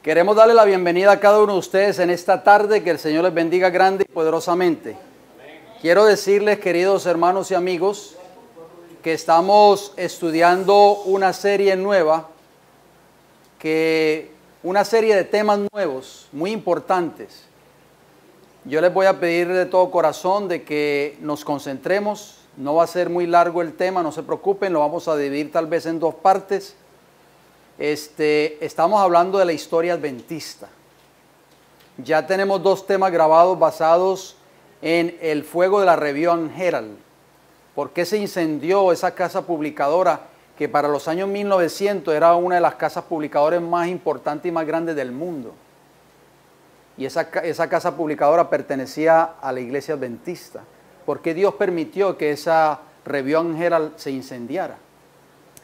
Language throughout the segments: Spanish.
Queremos darle la bienvenida a cada uno de ustedes en esta tarde, que el Señor les bendiga grande y poderosamente. Quiero decirles, queridos hermanos y amigos, que estamos estudiando una serie nueva, una serie de temas nuevos, muy importantes. Yo les voy a pedir de todo corazón de que nos concentremos. No va a ser muy largo el tema, no se preocupen, lo vamos a dividir tal vez en dos partes. Estamos hablando de la historia adventista. Ya tenemos dos temas grabados basados en el fuego de la Review Herald. ¿Por qué se incendió esa casa publicadora que para los años 1900 era una de las casas publicadoras más importantes y más grandes del mundo? Y esa casa publicadora pertenecía a la iglesia adventista. ¿Por qué Dios permitió que esa Review Herald se incendiara?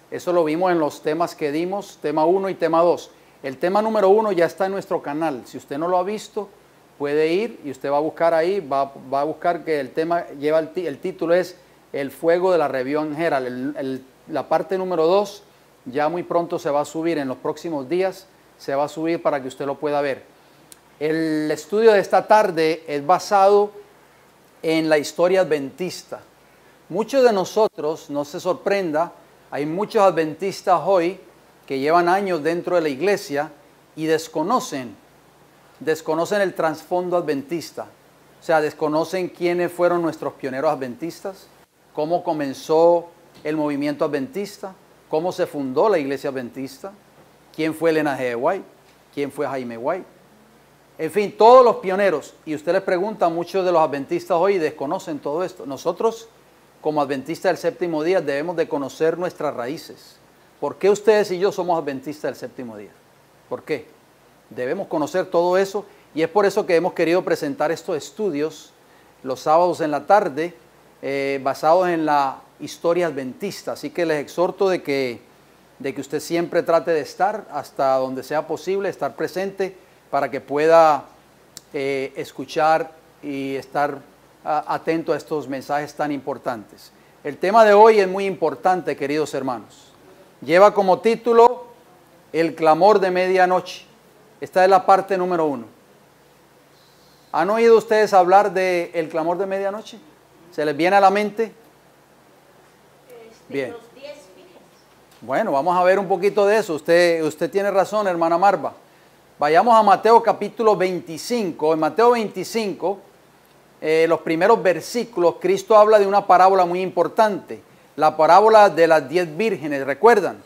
Eso lo vimos en los temas que dimos, tema 1 y tema 2. El tema número 1 ya está en nuestro canal. Si usted no lo ha visto, puede ir y usted va a buscar ahí, va a buscar que el tema lleva el título es El fuego de la Review Herald. La parte número 2 ya muy pronto se va a subir, en los próximos días se va a subir para que usted lo pueda ver. El estudio de esta tarde es basado en la historia adventista. Muchos de nosotros, no se sorprenda, hay muchos adventistas hoy que llevan años dentro de la iglesia y desconocen el trasfondo adventista. O sea, desconocen quiénes fueron nuestros pioneros adventistas, cómo comenzó el movimiento adventista, cómo se fundó la iglesia adventista, quién fue Elena G. White, quién fue Jaime White. En fin, todos los pioneros. Y usted les pregunta, muchos de los adventistas hoy desconocen todo esto. Nosotros, como adventistas del séptimo día, debemos de conocer nuestras raíces. ¿Por qué ustedes y yo somos adventistas del séptimo día? ¿Por qué? Debemos conocer todo eso y es por eso que hemos querido presentar estos estudios los sábados en la tarde, basados en la historia adventista. Así que les exhorto de que usted siempre trate de estar hasta donde sea posible, estar presente para que pueda escuchar y estar atento a estos mensajes tan importantes. El tema de hoy es muy importante, queridos hermanos. Lleva como título El clamor de medianoche. Esta es la parte número 1. ¿Han oído ustedes hablar de el clamor de medianoche? ¿Se les viene a la mente? Bien. Los 10 vírgenes. Bueno, vamos a ver un poquito de eso. Usted tiene razón, hermana Marva. Vayamos a Mateo capítulo 25. En Mateo 25, los primeros versículos, Cristo habla de una parábola muy importante. La parábola de las 10 vírgenes, ¿recuerdan?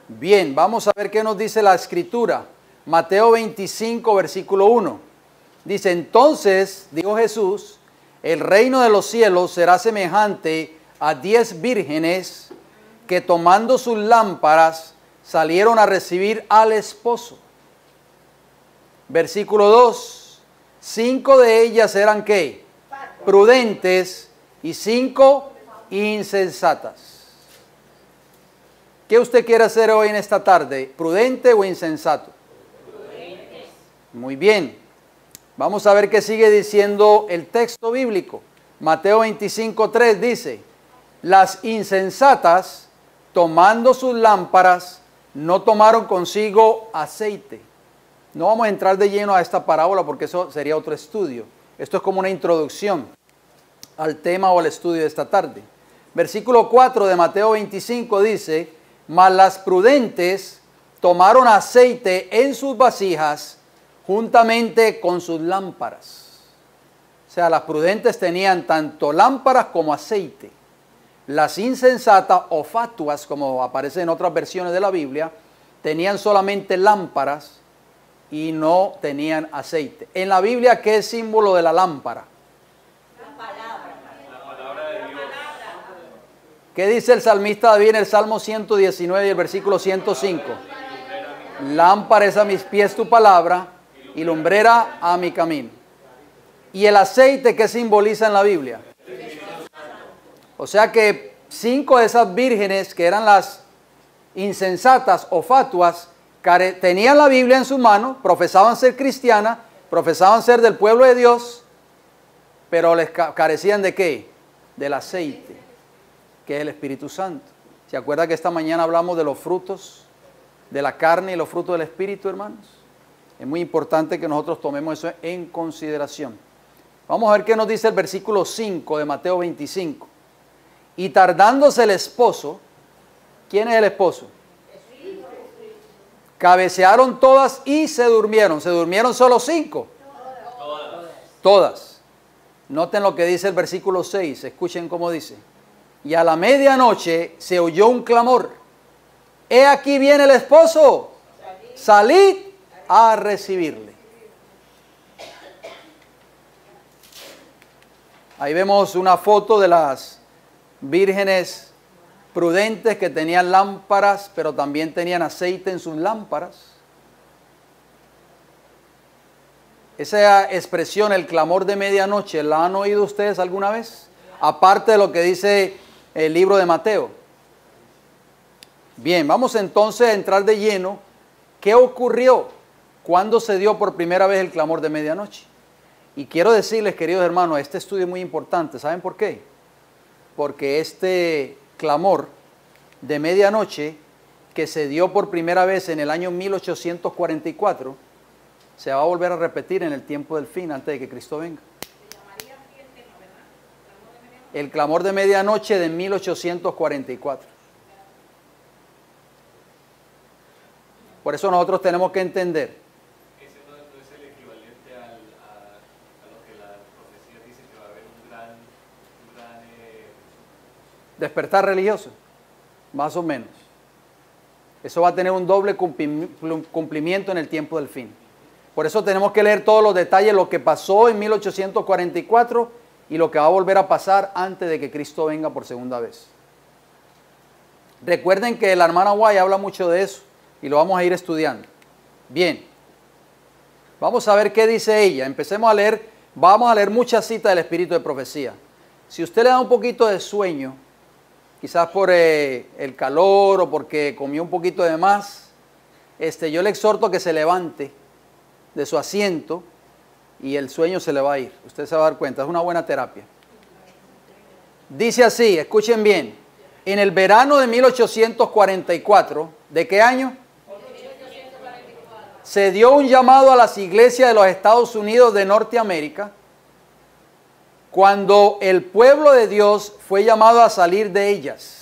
Bien, vamos a ver qué nos dice la Escritura. Mateo 25, versículo 1. Dice, entonces, dijo Jesús, el reino de los cielos será semejante a 10 vírgenes que tomando sus lámparas salieron a recibir al esposo. Versículo 2. 5 de ellas eran ¿qué? Prudentes y 5 insensatas. ¿Qué usted quiere hacer hoy en esta tarde? ¿Prudente o insensato? Prudentes. Muy bien. Vamos a ver qué sigue diciendo el texto bíblico. Mateo 25:3 dice, las insensatas, tomando sus lámparas, no tomaron consigo aceite. No vamos a entrar de lleno a esta parábola porque eso sería otro estudio. Esto es como una introducción al tema o al estudio de esta tarde. Versículo 4 de Mateo 25 dice, mas las prudentes tomaron aceite en sus vasijas juntamente con sus lámparas. O sea, las prudentes tenían tanto lámparas como aceite. Las insensatas o fatuas, como aparece en otras versiones de la Biblia, tenían solamente lámparas y no tenían aceite. En la Biblia, ¿qué es símbolo de la lámpara? La palabra. La palabra de Dios. ¿Qué dice el salmista David en el Salmo 119 y el versículo 105? Lámpara es a mis pies tu palabra y lumbrera a mi camino. ¿Y el aceite qué simboliza en la Biblia? O sea que 5 de esas vírgenes que eran las insensatas o fatuas tenían la Biblia en su mano, profesaban ser cristianas, profesaban ser del pueblo de Dios, pero les carecían ¿de qué? Del aceite, que es el Espíritu Santo. ¿Se acuerda que esta mañana hablamos de los frutos de la carne y los frutos del Espíritu, hermanos? Es muy importante que nosotros tomemos eso en consideración. Vamos a ver qué nos dice el versículo 5 de Mateo 25. Y tardándose el esposo, ¿quién es el esposo? Cabecearon todas y se durmieron. ¿Se durmieron solo 5? Todas. Noten lo que dice el versículo 6. Escuchen cómo dice. Y a la medianoche se oyó un clamor. He aquí viene el esposo. Salid a recibirle. Ahí vemos una foto de las vírgenes prudentes que tenían lámparas, pero también tenían aceite en sus lámparas. Esa expresión, el clamor de medianoche, ¿la han oído ustedes alguna vez? Aparte de lo que dice el libro de Mateo. Bien, vamos entonces a entrar de lleno. ¿Qué ocurrió? ¿Cuándo se dio por primera vez el clamor de medianoche? Y quiero decirles, queridos hermanos, este estudio es muy importante. ¿Saben por qué? Porque este clamor de medianoche, que se dio por primera vez en el año 1844, se va a volver a repetir en el tiempo del fin, antes de que Cristo venga. El clamor de medianoche de 1844. Por eso nosotros tenemos que entender. Ese no es el equivalente a lo que la profecía dice, que va a haber un gran Despertar religioso, más o menos. Eso va a tener un doble cumplimiento en el tiempo del fin. Por eso tenemos que leer todos los detalles, lo que pasó en 1844 y lo que va a volver a pasar antes de que Cristo venga por segunda vez. Recuerden que la hermana White habla mucho de eso y lo vamos a ir estudiando. Bien, vamos a ver qué dice ella. Empecemos a leer, vamos a leer muchas citas del Espíritu de Profecía. Si usted le da un poquito de sueño, quizás por el calor o porque comió un poquito de más, yo le exhorto a que se levante de su asiento y el sueño se le va a ir. Usted se va a dar cuenta, es una buena terapia. Dice así, escuchen bien, en el verano de 1844, ¿de qué año? Se dio un llamado a las iglesias de los Estados Unidos de Norteamérica, cuando el pueblo de Dios fue llamado a salir de ellas.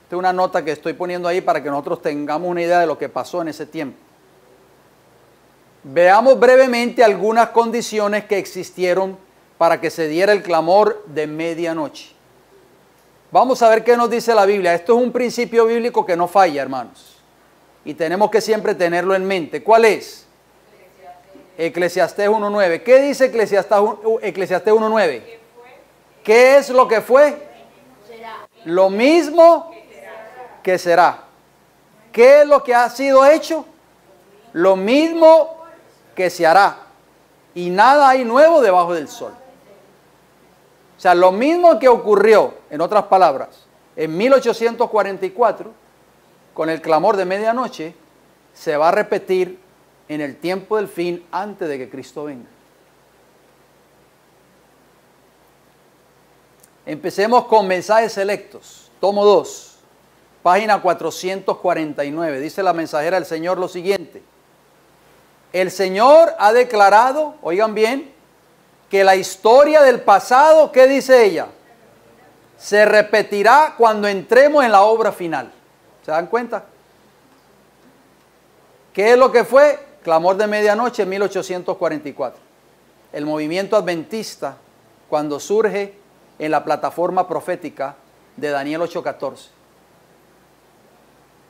Esta es una nota que estoy poniendo ahí para que nosotros tengamos una idea de lo que pasó en ese tiempo. Veamos brevemente algunas condiciones que existieron para que se diera el clamor de medianoche. Vamos a ver qué nos dice la Biblia. Esto es un principio bíblico que no falla, hermanos. Y tenemos que siempre tenerlo en mente. ¿Cuál es? Eclesiastés 1.9. ¿Qué dice Eclesiastés 1.9? ¿Qué es lo que fue? Lo mismo que será. ¿Qué es lo que ha sido hecho? Lo mismo que se hará. Y nada hay nuevo debajo del sol. O sea, lo mismo que ocurrió, en otras palabras, en 1844, con el clamor de medianoche, se va a repetir en el tiempo del fin antes de que Cristo venga. Empecemos con mensajes selectos. Tomo 2, página 449. Dice la mensajera del Señor lo siguiente. El Señor ha declarado, oigan bien, que la historia del pasado, ¿qué dice ella? Se repetirá cuando entremos en la obra final. ¿Se dan cuenta? ¿Qué es lo que fue? Clamor de medianoche en 1844. El movimiento adventista, cuando surge en la plataforma profética de Daniel 8:14.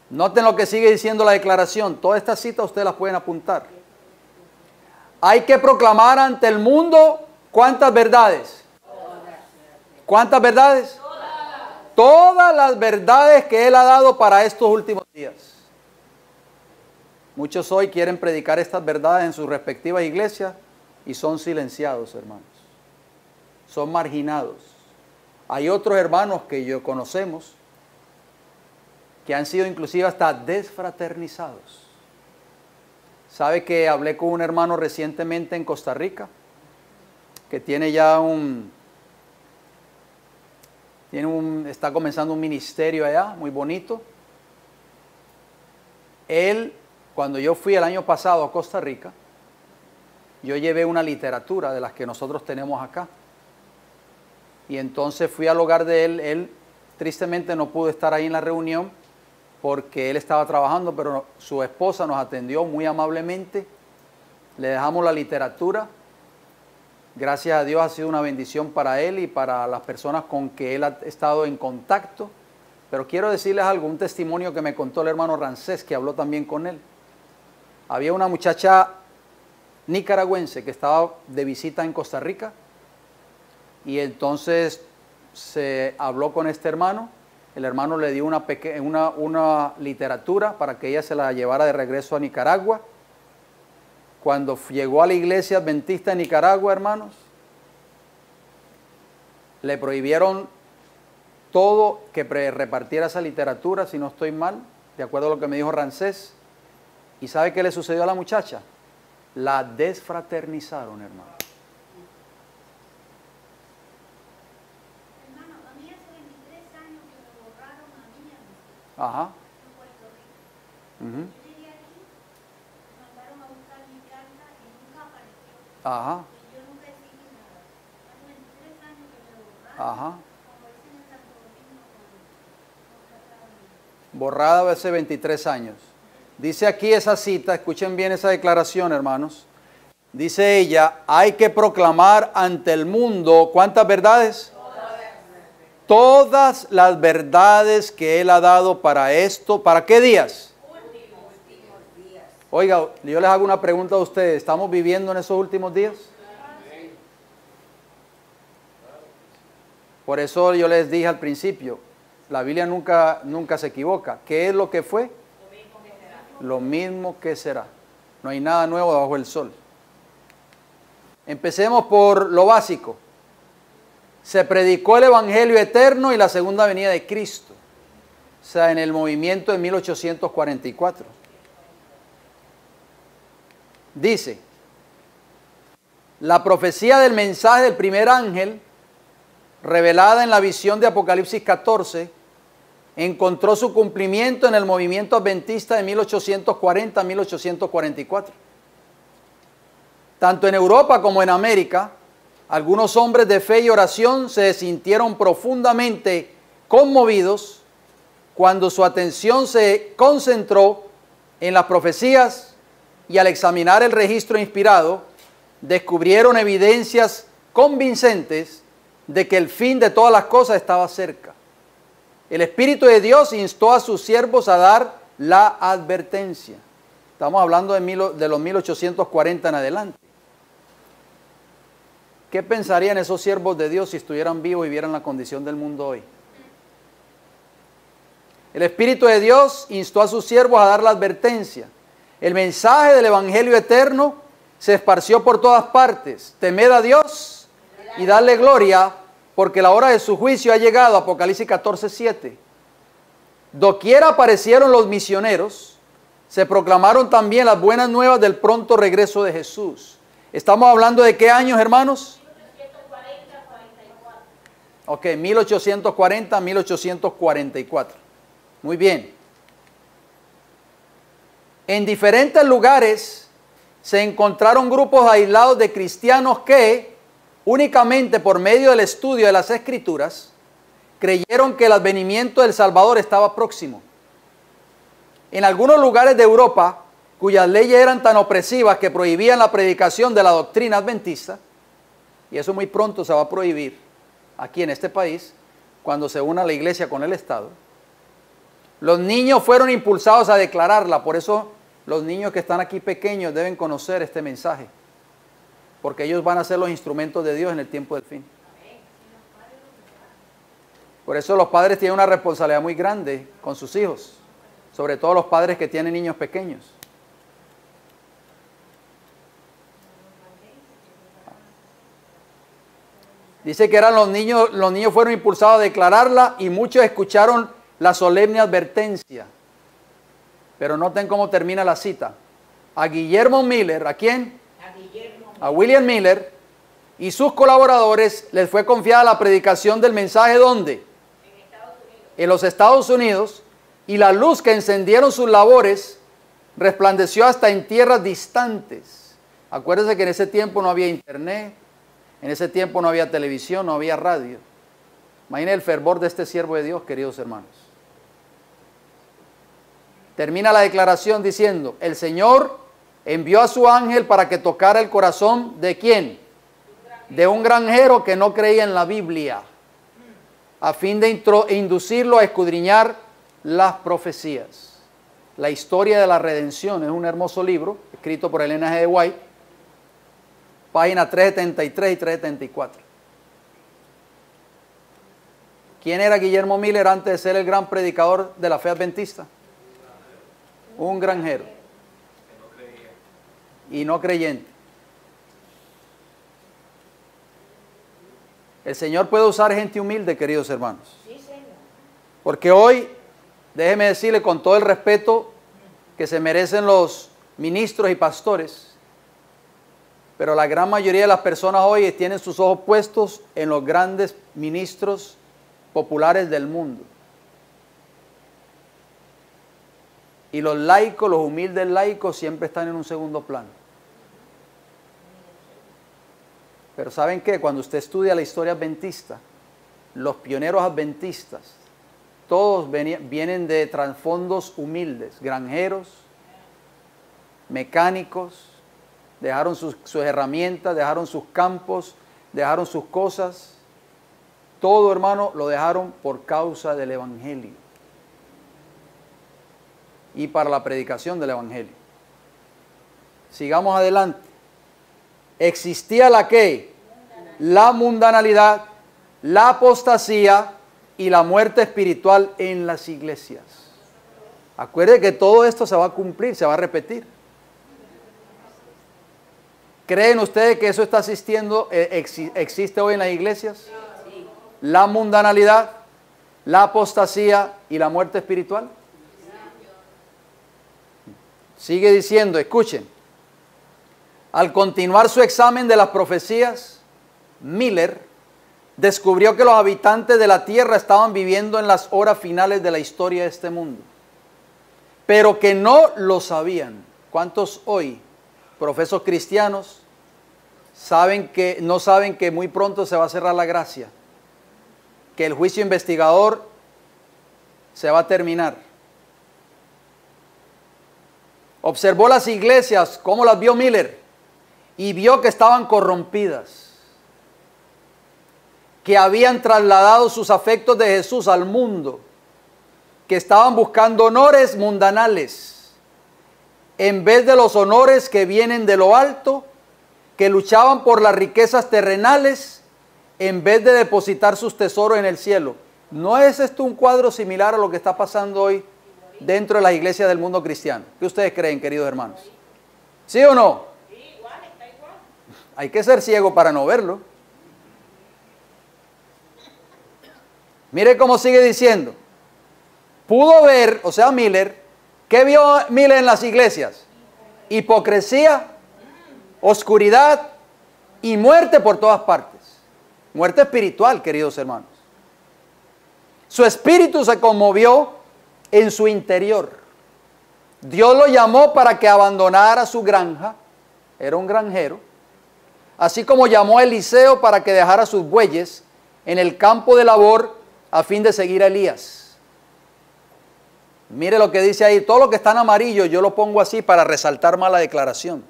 Noten lo que sigue diciendo la declaración. Todas estas citas ustedes las pueden apuntar. Hay que proclamar ante el mundo, ¿cuántas verdades? ¿Cuántas verdades? Todas las verdades que Él ha dado para estos últimos días. Muchos hoy quieren predicar estas verdades en sus respectivas iglesias y son silenciados, hermanos. Son marginados. Hay otros hermanos que yo conocemos que han sido inclusive hasta desfraternizados. ¿Sabe que hablé con un hermano recientemente en Costa Rica? Que tiene ya está comenzando un ministerio allá, muy bonito. él, cuando yo fui el año pasado a Costa Rica, yo llevé una literatura de las que nosotros tenemos acá. Y entonces fui al hogar de él. Él tristemente no pudo estar ahí en la reunión porque él estaba trabajando, pero su esposa nos atendió muy amablemente. Le dejamos la literatura. Gracias a Dios ha sido una bendición para él y para las personas con que él ha estado en contacto. Pero quiero decirles algo, un testimonio que me contó el hermano Rancés, que habló también con él. Había una muchacha nicaragüense que estaba de visita en Costa Rica y entonces se habló con este hermano. El hermano le dio una literatura para que ella se la llevara de regreso a Nicaragua. Cuando llegó a la iglesia adventista de Nicaragua, hermanos, le prohibieron todo que repartiera esa literatura, si no estoy mal, de acuerdo a lo que me dijo Rancés. ¿Y sabe qué le sucedió a la muchacha? La desfraternizaron, hermano. Hermano, a mí hace 23 años que me borraron a mí y a mi hija Ajá. en Puerto Rico. Ujú. Yo llegué aquí, me mandaron a buscar mi carta y nunca apareció. Ajá. Y yo nunca exigí nada. Hace 23 años que me lo borraron. Ajá. Como dicen en Santo Domingo, no trataron de mí. Borrada hace 23 años. Dice aquí esa cita, escuchen bien esa declaración, hermanos. Dice ella, hay que proclamar ante el mundo, ¿cuántas verdades? Todas las verdades que Él ha dado para esto. ¿Para qué días? Últimos días. Oiga, yo les hago una pregunta a ustedes. ¿Estamos viviendo en esos últimos días? Por eso yo les dije al principio, la Biblia nunca se equivoca. ¿Qué es lo que fue? Lo mismo que será. No hay nada nuevo debajo del sol. Empecemos por lo básico. Se predicó el Evangelio eterno y la segunda venida de Cristo. O sea, en el movimiento de 1844. Dice, la profecía del mensaje del primer ángel, revelada en la visión de Apocalipsis 14, encontró su cumplimiento en el movimiento adventista de 1840 a 1844. Tanto en Europa como en América, algunos hombres de fe y oración se sintieron profundamente conmovidos cuando su atención se concentró en las profecías y al examinar el registro inspirado, descubrieron evidencias convincentes de que el fin de todas las cosas estaba cerca. El Espíritu de Dios instó a sus siervos a dar la advertencia. Estamos hablando de los 1840 en adelante. ¿Qué pensarían esos siervos de Dios si estuvieran vivos y vieran la condición del mundo hoy? El Espíritu de Dios instó a sus siervos a dar la advertencia. El mensaje del Evangelio eterno se esparció por todas partes. Temed a Dios y darle gloria, porque la hora de su juicio ha llegado. Apocalipsis 14:7. Doquiera aparecieron los misioneros, se proclamaron también las buenas nuevas del pronto regreso de Jesús. ¿Estamos hablando de qué años, hermanos? 1840-44. Ok, 1840-1844. Muy bien. En diferentes lugares se encontraron grupos aislados de cristianos que, únicamente por medio del estudio de las Escrituras, creyeron que el advenimiento del Salvador estaba próximo. En algunos lugares de Europa, cuyas leyes eran tan opresivas que prohibían la predicación de la doctrina adventista, y eso muy pronto se va a prohibir aquí en este país, cuando se una la iglesia con el Estado, los niños fueron impulsados a declararla. Por eso los niños que están aquí pequeños deben conocer este mensaje, porque ellos van a ser los instrumentos de Dios en el tiempo del fin. Por eso los padres tienen una responsabilidad muy grande con sus hijos, sobre todo los padres que tienen niños pequeños. Dice que eran los niños fueron impulsados a declararla y muchos escucharon la solemne advertencia. Pero noten cómo termina la cita. A Guillermo Miller, ¿a quién? A William Miller y sus colaboradores les fue confiada la predicación del mensaje, ¿dónde? En los Estados Unidos, y la luz que encendieron sus labores resplandeció hasta en tierras distantes. Acuérdense que en ese tiempo no había internet, en ese tiempo no había televisión, no había radio. Imaginen el fervor de este siervo de Dios, queridos hermanos. Termina la declaración diciendo, el Señor envió a su ángel para que tocara el corazón ¿de quién? De un granjero que no creía en la Biblia, a fin de inducirlo a escudriñar las profecías. La historia de la redención es un hermoso libro, escrito por Elena G. White, páginas 373 y 374. ¿Quién era Guillermo Miller antes de ser el gran predicador de la fe adventista? Un granjero. Y no creyente. El Señor puede usar gente humilde, queridos hermanos. Porque hoy, déjeme decirle con todo el respeto que se merecen los ministros y pastores, pero la gran mayoría de las personas hoy tienen sus ojos puestos en los grandes ministros populares del mundo. Y los laicos, los humildes laicos, siempre están en un segundo plano. Pero ¿saben qué? Cuando usted estudia la historia adventista, los pioneros adventistas, todos vienen de trasfondos humildes, granjeros, mecánicos, dejaron sus herramientas, dejaron sus campos, dejaron sus cosas. Todo, hermano, lo dejaron por causa del Evangelio y para la predicación del Evangelio. Sigamos adelante. Existía la ¿qué? La mundanalidad, la apostasía y la muerte espiritual en las iglesias. Acuerde que todo esto se va a cumplir, se va a repetir. ¿Creen ustedes que eso está existe hoy en las iglesias? La mundanalidad, la apostasía y la muerte espiritual. Sigue diciendo, escuchen. Al continuar su examen de las profecías, Miller descubrió que los habitantes de la tierra estaban viviendo en las horas finales de la historia de este mundo, pero que no lo sabían. ¿Cuántos hoy, profesos cristianos, no saben que muy pronto se va a cerrar la gracia? Que el juicio investigador se va a terminar. Observó las iglesias, ¿cómo las vio Miller? Y vio que estaban corrompidas, que habían trasladado sus afectos de Jesús al mundo, que estaban buscando honores mundanales, en vez de los honores que vienen de lo alto, que luchaban por las riquezas terrenales, en vez de depositar sus tesoros en el cielo. ¿No es esto un cuadro similar a lo que está pasando hoy dentro de las iglesias del mundo cristiano? ¿Qué ustedes creen, queridos hermanos? ¿Sí o no? Hay que ser ciego para no verlo. Mire cómo sigue diciendo. Pudo ver, o sea Miller, ¿qué vio Miller en las iglesias? Hipocresía, oscuridad y muerte por todas partes. Muerte espiritual, queridos hermanos. Su espíritu se conmovió en su interior. Dios lo llamó para que abandonara su granja. Era un granjero. Así como llamó a Eliseo para que dejara sus bueyes en el campo de labor a fin de seguir a Elías. Mire lo que dice ahí. Todo lo que está en amarillo yo lo pongo así para resaltar más la declaración.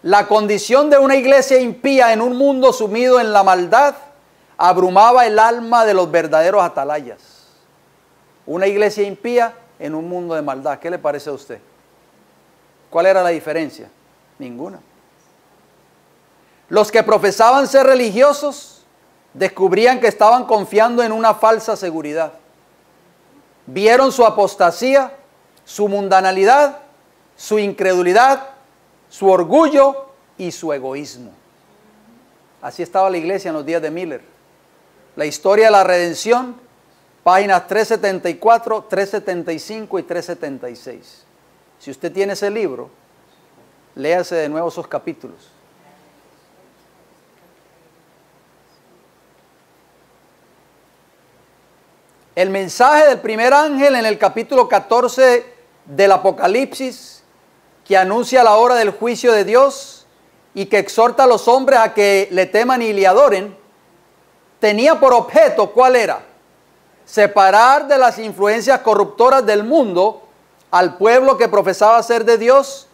La condición de una iglesia impía en un mundo sumido en la maldad abrumaba el alma de los verdaderos atalayas. Una iglesia impía en un mundo de maldad. ¿Qué le parece a usted? ¿Cuál era la diferencia? Ninguna. Los que profesaban ser religiosos descubrían que estaban confiando en una falsa seguridad. Vieron su apostasía, su mundanalidad, su incredulidad, su orgullo y su egoísmo. Así estaba la iglesia en los días de Miller. La historia de la redención, páginas 374, 375 y 376. Si usted tiene ese libro, léase de nuevo esos capítulos. El mensaje del primer ángel en el capítulo 14 del Apocalipsis, que anuncia la hora del juicio de Dios y que exhorta a los hombres a que le teman y le adoren, tenía por objeto, ¿cuál era? Separar de las influencias corruptoras del mundo al pueblo que profesaba ser de Dios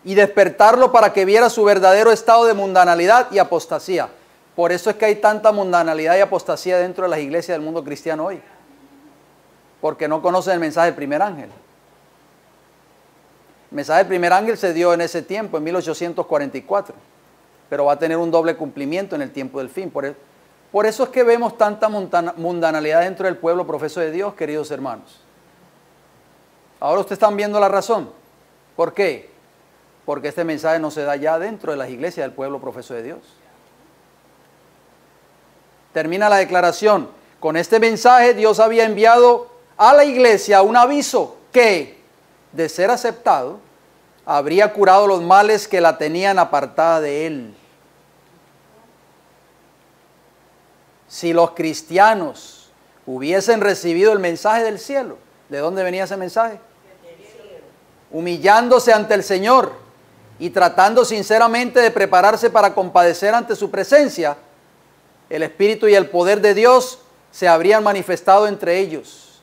y despertarlo para que viera su verdadero estado de mundanalidad y apostasía. Por eso es que hay tanta mundanalidad y apostasía dentro de las iglesias del mundo cristiano hoy, porque no conocen el mensaje del primer ángel. El mensaje del primer ángel se dio en ese tiempo, en 1844, pero va a tener un doble cumplimiento en el tiempo del fin. Por eso es que vemos tanta mundanalidad dentro del pueblo profeso de Dios, queridos hermanos. Ahora ustedes están viendo la razón. ¿Por qué? Porque este mensaje no se da ya dentro de las iglesias del pueblo profeso de Dios. Termina la declaración. Con este mensaje Dios había enviado a la iglesia un aviso que, de ser aceptado, habría curado los males que la tenían apartada de Él. Si los cristianos hubiesen recibido el mensaje del cielo, ¿de dónde venía ese mensaje? Humillándose ante el Señor y tratando sinceramente de prepararse para compadecer ante su presencia, el Espíritu y el poder de Dios se habrían manifestado entre ellos.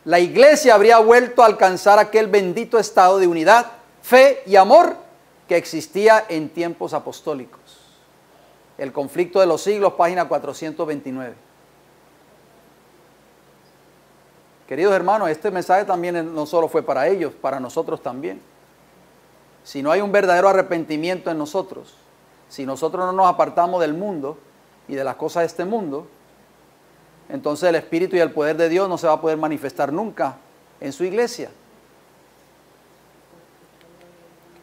La iglesia habría vuelto a alcanzar aquel bendito estado de unidad, fe y amor que existía en tiempos apostólicos. El conflicto de los siglos, página 429. Queridos hermanos, este mensaje también no solo fue para ellos, para nosotros también. Si no hay un verdadero arrepentimiento en nosotros, si nosotros no nos apartamos del mundo y de las cosas de este mundo, entonces el Espíritu y el poder de Dios no se va a poder manifestar nunca en su iglesia.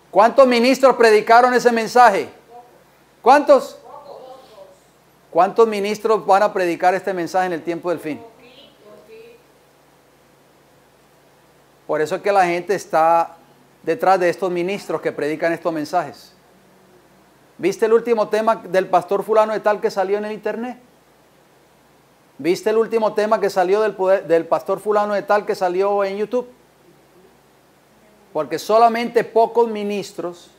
¿Cuántos ministros predicaron ese mensaje? ¿Cuántos? ¿Cuántos ministros van a predicar este mensaje en el tiempo del fin? Por eso es que la gente está detrás de estos ministros que predican estos mensajes. ¿Viste el último tema del pastor fulano de tal que salió en el internet? ¿Viste el último tema que salió del pastor fulano de tal que salió en YouTube? Porque solamente pocos ministros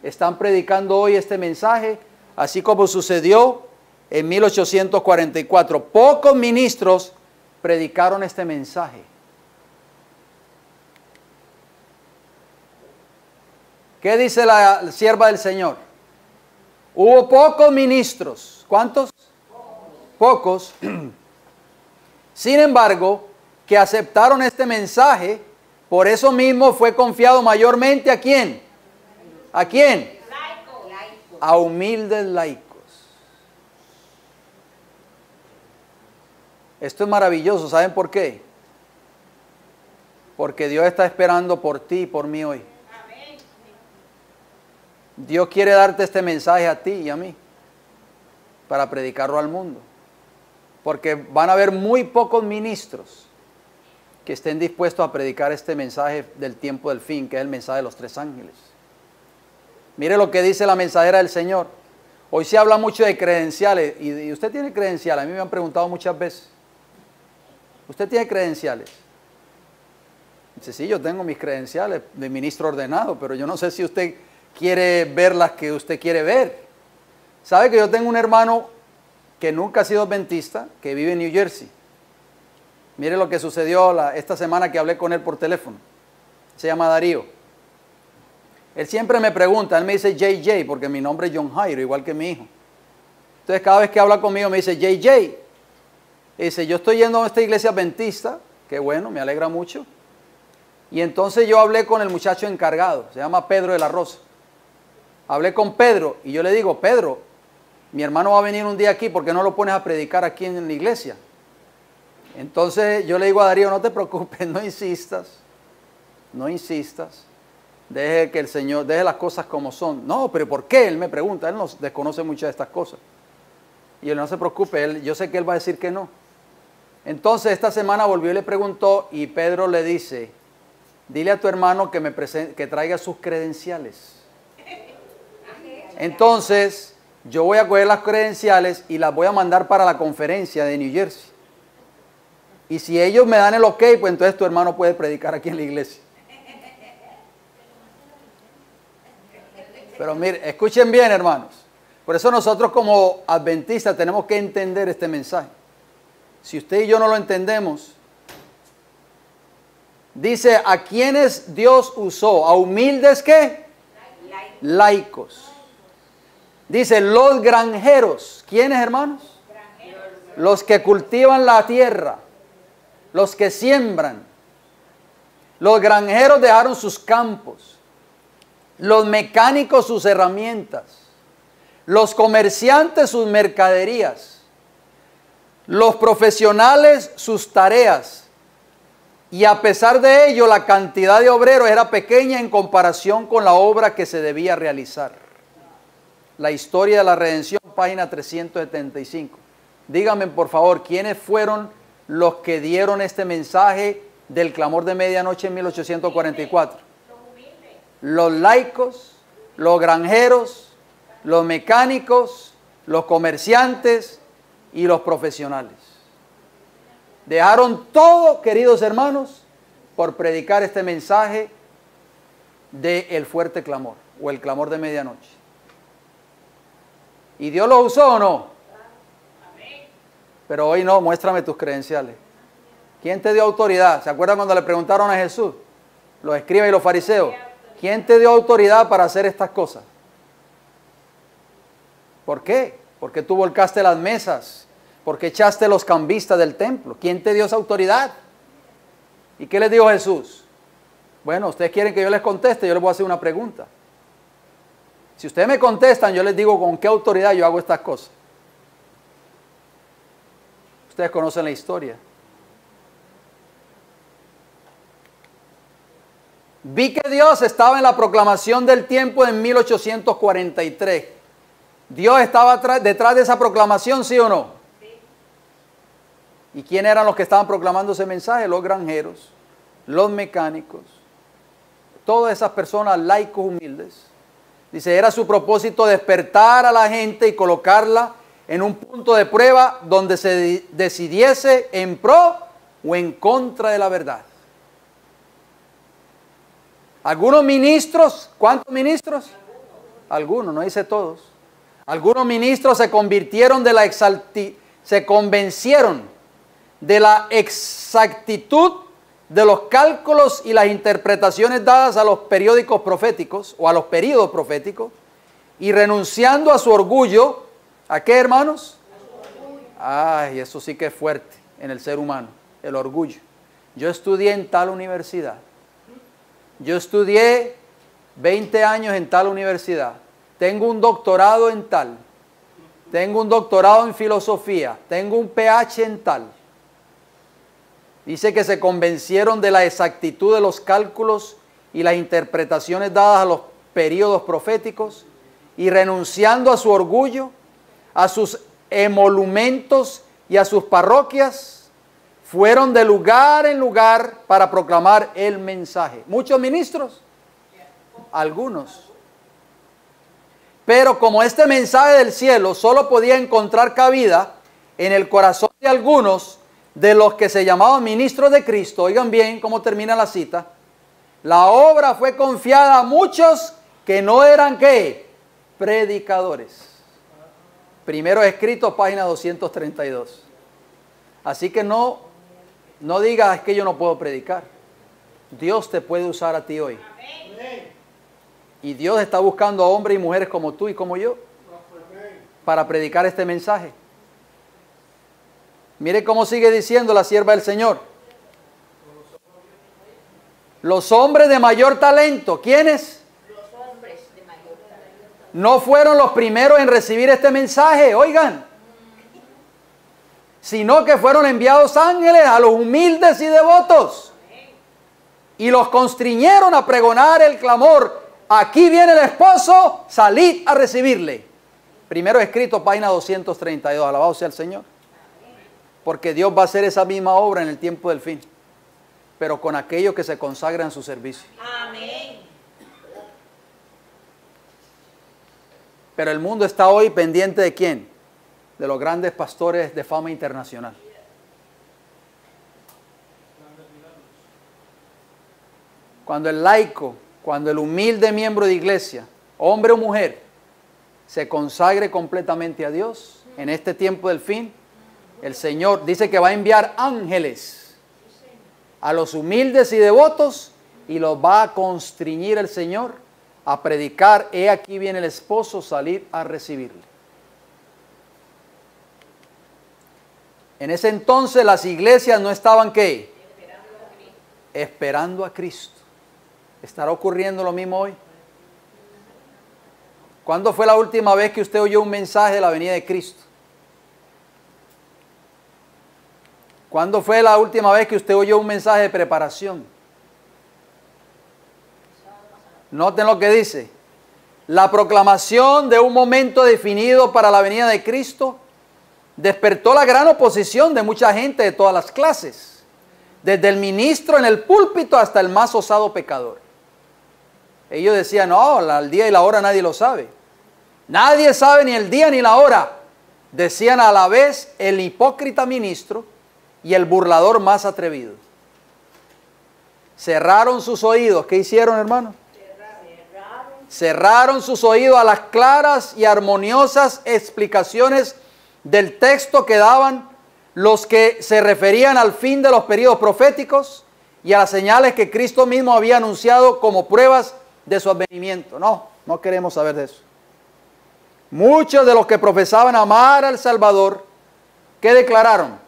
están predicando hoy este mensaje, así como sucedió en 1844. Pocos ministros predicaron este mensaje. ¿Qué dice la sierva del Señor? Hubo pocos ministros. ¿Cuántos? Pocos. Sin embargo, que aceptaron este mensaje, por eso mismo fue confiado mayormente ¿a quién? ¿A quién? A humildes laicos. Esto es maravilloso, ¿saben por qué? Porque Dios está esperando por ti y por mí hoy. Dios quiere darte este mensaje a ti y a mí para predicarlo al mundo. Porque van a haber muy pocos ministros que estén dispuestos a predicar este mensaje del tiempo del fin, que es el mensaje de los tres ángeles. Mire lo que dice la mensajera del Señor. Hoy se habla mucho de credenciales. ¿Y usted tiene credenciales? A mí me han preguntado muchas veces. ¿Usted tiene credenciales? Dice, sí, yo tengo mis credenciales de ministro ordenado, pero yo no sé si usted quiere ver las que usted quiere ver. ¿Sabe que yo tengo un hermano que nunca ha sido adventista, que vive en New Jersey? Mire lo que sucedió esta semana que hablé con él por teléfono. Se llama Darío. Él siempre me pregunta, él me dice JJ, porque mi nombre es John Jairo, igual que mi hijo. Entonces cada vez que habla conmigo me dice JJ. Y dice, yo estoy yendo a esta iglesia adventista, que bueno, me alegra mucho. Y entonces yo hablé con el muchacho encargado, se llama Pedro de la Rosa. Hablé con Pedro y yo le digo, Pedro, mi hermano va a venir un día aquí, ¿por qué no lo pones a predicar aquí en la iglesia? Entonces yo le digo a Darío, no te preocupes, no insistas, deje que el Señor, deje las cosas como son. No, pero ¿por qué? Él me pregunta, él no desconoce muchas de estas cosas. Y él no se preocupe, yo sé que él va a decir que no. Entonces esta semana volvió y le preguntó y Pedro le dice, dile a tu hermano que traiga sus credenciales. Entonces yo voy a coger las credenciales y las voy a mandar para la conferencia de New Jersey. Y si ellos me dan el ok, pues entonces tu hermano puede predicar aquí en la iglesia. Pero mire, escuchen bien, hermanos. Por eso nosotros como adventistas tenemos que entender este mensaje. Si usted y yo no lo entendemos, dice, ¿a quiénes Dios usó? ¿A humildes qué? Laicos. Dice, los granjeros. ¿Quiénes, hermanos? Los que cultivan la tierra, los que siembran. Los granjeros dejaron sus campos, los mecánicos sus herramientas, los comerciantes sus mercaderías, los profesionales sus tareas. Y a pesar de ello, la cantidad de obreros era pequeña en comparación con la obra que se debía realizar. La historia de la redención, página 375. Díganme, por favor, ¿quiénes fueron los que dieron este mensaje del clamor de medianoche en 1844? Los laicos, los granjeros, los mecánicos, los comerciantes y los profesionales. Dejaron todo, queridos hermanos, por predicar este mensaje del fuerte clamor o el clamor de medianoche. ¿Y Dios lo usó o no? Pero hoy no, muéstrame tus credenciales. ¿Quién te dio autoridad? ¿Se acuerdan cuando le preguntaron a Jesús? Los escribas y los fariseos. ¿Quién te dio autoridad para hacer estas cosas? ¿Por qué? ¿Por qué tú volcaste las mesas? ¿Por qué echaste los cambistas del templo? ¿Quién te dio esa autoridad? ¿Y qué les dijo Jesús? Bueno, ustedes quieren que yo les conteste, yo les voy a hacer una pregunta. Si ustedes me contestan, yo les digo con qué autoridad yo hago estas cosas. Ustedes conocen la historia. Vi que Dios estaba en la proclamación del tiempo en 1843. ¿Dios estaba detrás de esa proclamación, sí o no? Sí. ¿Y quién eran los que estaban proclamando ese mensaje? Los granjeros, los mecánicos, todas esas personas laicos humildes. Dice, era su propósito despertar a la gente y colocarla en un punto de prueba donde se decidiese en pro o en contra de la verdad. Algunos ministros, ¿cuántos ministros? Algunos, no dice todos. Algunos ministros se convirtieron se convencieron de la exactitud de los cálculos y las interpretaciones dadas a los periódicos proféticos o a los períodos proféticos y renunciando a su orgullo, ¿a qué, hermanos? Ay, eso sí que es fuerte en el ser humano, el orgullo. Yo estudié en tal universidad. Yo estudié 20 años en tal universidad. Tengo un doctorado en tal. Tengo un doctorado en filosofía. Tengo un PH en tal. Dice que se convencieron de la exactitud de los cálculos y las interpretaciones dadas a los períodos proféticos y renunciando a su orgullo, a sus emolumentos y a sus parroquias, fueron de lugar en lugar para proclamar el mensaje. Muchos ministros, algunos. Pero como este mensaje del cielo solo podía encontrar cabida en el corazón de algunos de los que se llamaban ministros de Cristo, oigan bien cómo termina la cita, la obra fue confiada a muchos que no eran, ¿qué? Predicadores. Primero escrito, página 232. Así que no digas que yo no puedo predicar. Dios te puede usar a ti hoy. Y Dios está buscando a hombres y mujeres como tú y como yo para predicar este mensaje. Mire cómo sigue diciendo la sierva del Señor. Los hombres de mayor talento, ¿quiénes? Los hombres de mayor talento. No fueron los primeros en recibir este mensaje, oigan. Sino que fueron enviados ángeles a los humildes y devotos. Y los constriñeron a pregonar el clamor. Aquí viene el esposo, salid a recibirle. Primero escrito, página 232. Alabado sea el Señor. Porque Dios va a hacer esa misma obra en el tiempo del fin. Pero con aquellos que se consagran en su servicio. Amén. Pero el mundo está hoy pendiente ¿de quién? De los grandes pastores de fama internacional. Cuando el laico, cuando el humilde miembro de iglesia hombre o mujer, se consagre completamente a Dios en este tiempo del fin, el Señor dice que va a enviar ángeles a los humildes y devotos y los va a constriñir el Señor a predicar, he aquí viene el esposo, salir a recibirle. En ese entonces las iglesias no estaban ¿qué? Esperando a Cristo. ¿Estará ocurriendo lo mismo hoy? ¿Cuándo fue la última vez que usted oyó un mensaje de la venida de Cristo? ¿Cuándo fue la última vez que usted oyó un mensaje de preparación? Noten lo que dice. La proclamación de un momento definido para la venida de Cristo despertó la gran oposición de mucha gente de todas las clases, desde el ministro en el púlpito hasta el más osado pecador. Ellos decían, no, el día y la hora nadie lo sabe. Nadie sabe ni el día ni la hora. Decían a la vez el hipócrita ministro y el burlador más atrevido. Cerraron sus oídos. ¿Qué hicieron, hermano? Cerraron sus oídos a las claras y armoniosas explicaciones del texto que daban los que se referían al fin de los periodos proféticos y a las señales que Cristo mismo había anunciado como pruebas de su advenimiento. No, no queremos saber de eso. Muchos de los que profesaban amar al Salvador, ¿qué declararon?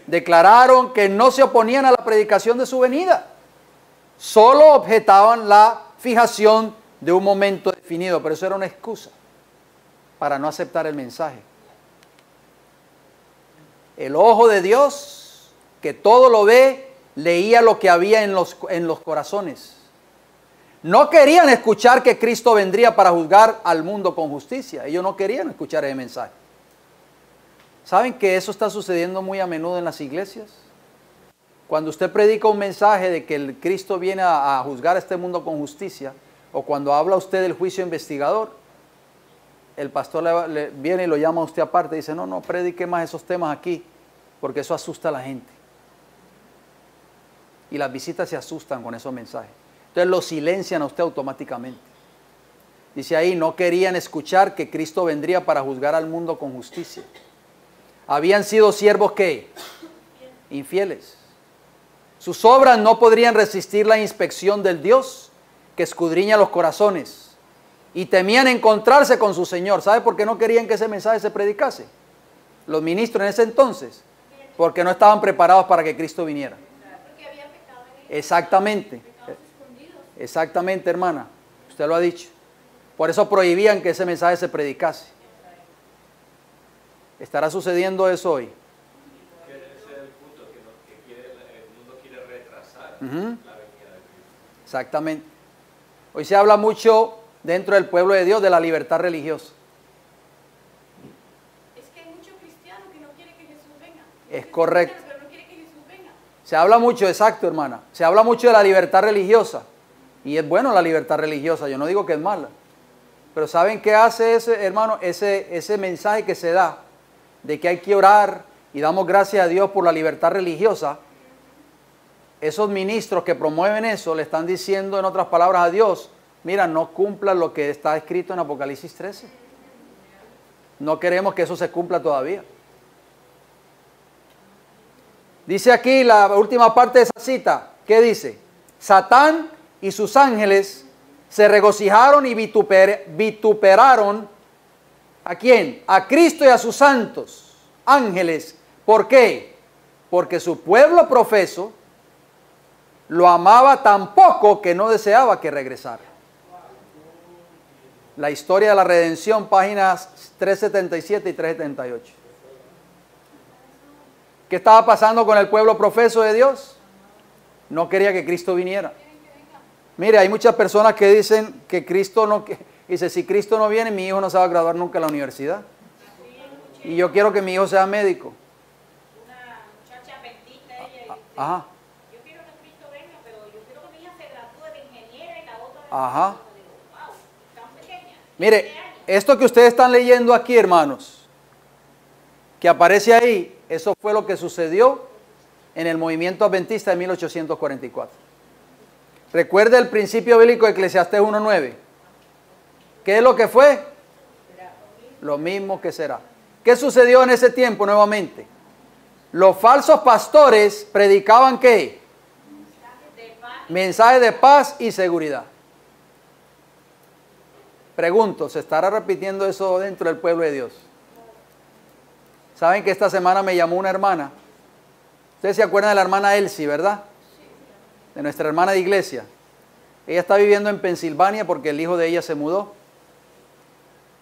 Declararon que no se oponían a la predicación de su venida. Solo objetaban la fijación de un momento definido, pero eso era una excusa para no aceptar el mensaje. El ojo de Dios, que todo lo ve, leía lo que había en los corazones. No querían escuchar que Cristo vendría para juzgar al mundo con justicia. Ellos no querían escuchar ese mensaje. ¿Saben que eso está sucediendo muy a menudo en las iglesias? Cuando usted predica un mensaje de que el Cristo viene a juzgar a este mundo con justicia, o cuando habla usted del juicio investigador, el pastor le viene y lo llama a usted aparte y dice, no predique más esos temas aquí, porque eso asusta a la gente. Y las visitas se asustan con esos mensajes. Entonces lo silencian a usted automáticamente. Dice ahí, no querían escuchar que Cristo vendría para juzgar al mundo con justicia. Habían sido siervos ¿qué? Infieles. Sus obras no podrían resistir la inspección del Dios que escudriña los corazones. Y temían encontrarse con su Señor. ¿Sabe por qué no querían que ese mensaje se predicase? Los ministros en ese entonces. Porque no estaban preparados para que Cristo viniera. Porque había pecado en ellos. Exactamente. Pecados escondidos. Exactamente, hermana. Usted lo ha dicho. Por eso prohibían que ese mensaje se predicase. ¿Estará sucediendo eso hoy? Que ese es el punto, que el mundo quiere retrasar la venida de Cristo. Exactamente. Hoy se habla mucho dentro del pueblo de Dios de la libertad religiosa. Es que hay muchos cristianos que no quieren que Jesús venga. Es correcto. Pero no quieren que Jesús venga. Se habla mucho, exacto, hermana. Se habla mucho de la libertad religiosa. Y es bueno la libertad religiosa. Yo no digo que es mala. Pero ¿saben qué hace ese, hermano? Ese mensaje que se da de que hay que orar y damos gracias a Dios por la libertad religiosa. Esos ministros que promueven eso le están diciendo en otras palabras a Dios, mira, no cumplan lo que está escrito en Apocalipsis 13. No queremos que eso se cumpla todavía. Dice aquí la última parte de esa cita, ¿qué dice? Satán y sus ángeles se regocijaron y vituperaron ¿a quién? A Cristo y a sus santos ángeles. ¿Por qué? Porque su pueblo profeso lo amaba tan poco que no deseaba que regresara. La historia de la redención, páginas 377 y 378. ¿Qué estaba pasando con el pueblo profeso de Dios? No quería que Cristo viniera. Mire, hay muchas personas que dicen que Cristo no... Dice, si Cristo no viene, mi hijo no se va a graduar nunca en la universidad. Y yo quiero que mi hijo sea médico. Una muchacha adventista, ella dice, Ajá. yo quiero que Cristo venga, pero yo quiero que mi hija se gradúe de ingeniera y la otra de... Ajá. Yo digo, wow, tan pequeña. Mire, 15 años. esto que ustedes están leyendo aquí, hermanos, que aparece ahí, eso fue lo que sucedió en el movimiento adventista de 1844. Recuerde el principio bíblico de Eclesiastés 1:9. ¿Qué es lo que fue? Lo mismo que será. ¿Qué sucedió en ese tiempo nuevamente? Los falsos pastores predicaban ¿qué? Mensajes de paz y seguridad. Pregunto, ¿se estará repitiendo eso dentro del pueblo de Dios? ¿Saben que esta semana me llamó una hermana? Ustedes se acuerdan de la hermana Elsie, ¿verdad? De nuestra hermana de iglesia. Ella está viviendo en Pensilvania porque el hijo de ella se mudó.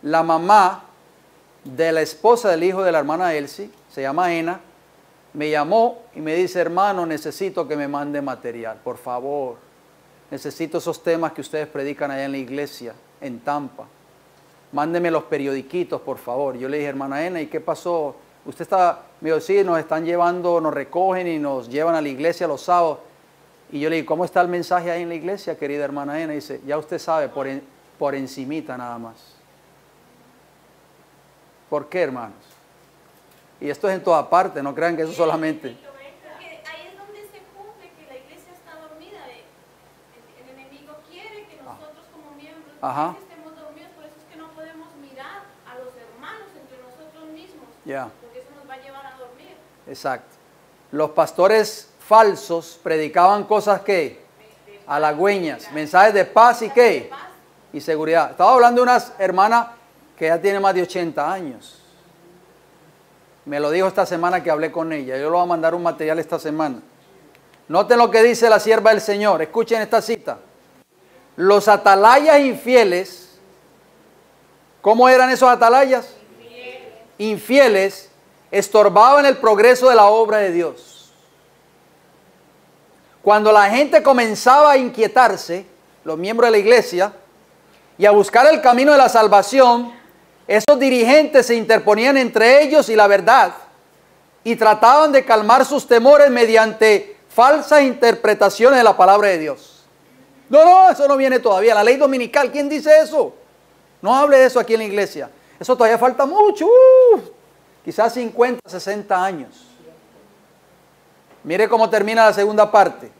La mamá de la esposa del hijo de la hermana Elsie, se llama Ena, me llamó y me dice, hermano, necesito que me mande material, por favor. Necesito esos temas que ustedes predican allá en la iglesia, en Tampa. Mándeme los periodiquitos, por favor. Yo le dije, hermana Ena, ¿y qué pasó? Usted está, me dijo, sí, nos están llevando, nos recogen y nos llevan a la iglesia los sábados. Y yo le dije, ¿cómo está el mensaje ahí en la iglesia, querida hermana Ena? Y dice, ya usted sabe, por encimita nada más. ¿Por qué, hermanos? Y esto es en toda parte, no crean que eso solamente. Porque ahí es donde se cumple que la iglesia está dormida. El enemigo quiere que nosotros como miembros estemos dormidos, por eso es que no podemos mirar a los hermanos entre nosotros mismos, porque eso nos va a llevar a dormir. Exacto. Los pastores falsos predicaban cosas que halagüeñas, mensajes de paz y qué, y seguridad. Estaba hablando de una hermana que ya tiene más de 80 años. Me lo dijo esta semana que hablé con ella. Yo le voy a mandar un material esta semana. Noten lo que dice la sierva del Señor. Escuchen esta cita. Los atalayas infieles, ¿cómo eran esos atalayas? Infieles, estorbaban el progreso de la obra de Dios. Cuando la gente comenzaba a inquietarse, los miembros de la iglesia, y a buscar el camino de la salvación, esos dirigentes se interponían entre ellos y la verdad y trataban de calmar sus temores mediante falsas interpretaciones de la palabra de Dios. No, eso no viene todavía. La ley dominical, ¿quién dice eso? No hable de eso aquí en la iglesia. Eso todavía falta mucho. Quizás 50, 60 años. Mire cómo termina la segunda parte.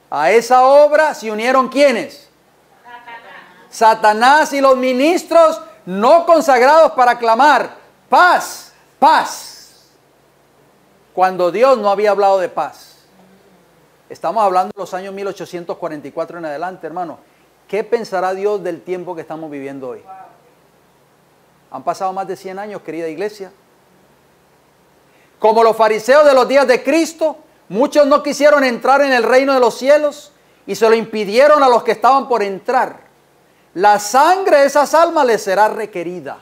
A esa obra se unieron ¿quiénes? Satanás y los ministros no consagrados para clamar paz, paz, cuando Dios no había hablado de paz. Estamos hablando de los años 1844 en adelante, hermano. ¿Qué pensará Dios del tiempo que estamos viviendo hoy? Han pasado más de 100 años, querida iglesia. Como los fariseos de los días de Cristo, muchos no quisieron entrar en el reino de los cielos y se lo impidieron a los que estaban por entrar. La sangre de esas almas les será requerida.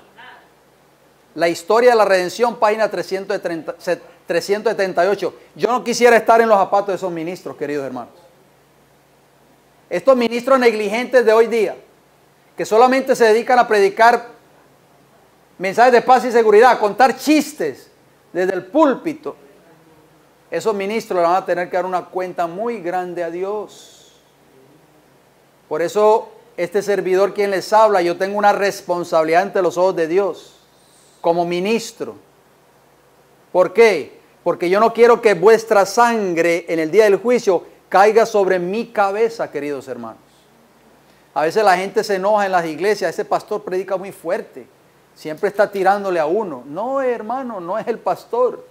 La historia de la redención, página 378. Yo no quisiera estar en los zapatos de esos ministros, queridos hermanos. Estos ministros negligentes de hoy día, que solamente se dedican a predicar mensajes de paz y seguridad, a contar chistes desde el púlpito. Esos ministros le van a tener que dar una cuenta muy grande a Dios. Por eso este servidor quien les habla, yo tengo una responsabilidad ante los ojos de Dios como ministro. ¿Por qué? Porque yo no quiero que vuestra sangre en el día del juicio caiga sobre mi cabeza, queridos hermanos. A veces la gente se enoja en las iglesias, ese pastor predica muy fuerte, siempre está tirándole a uno. No, hermano, no es el pastor,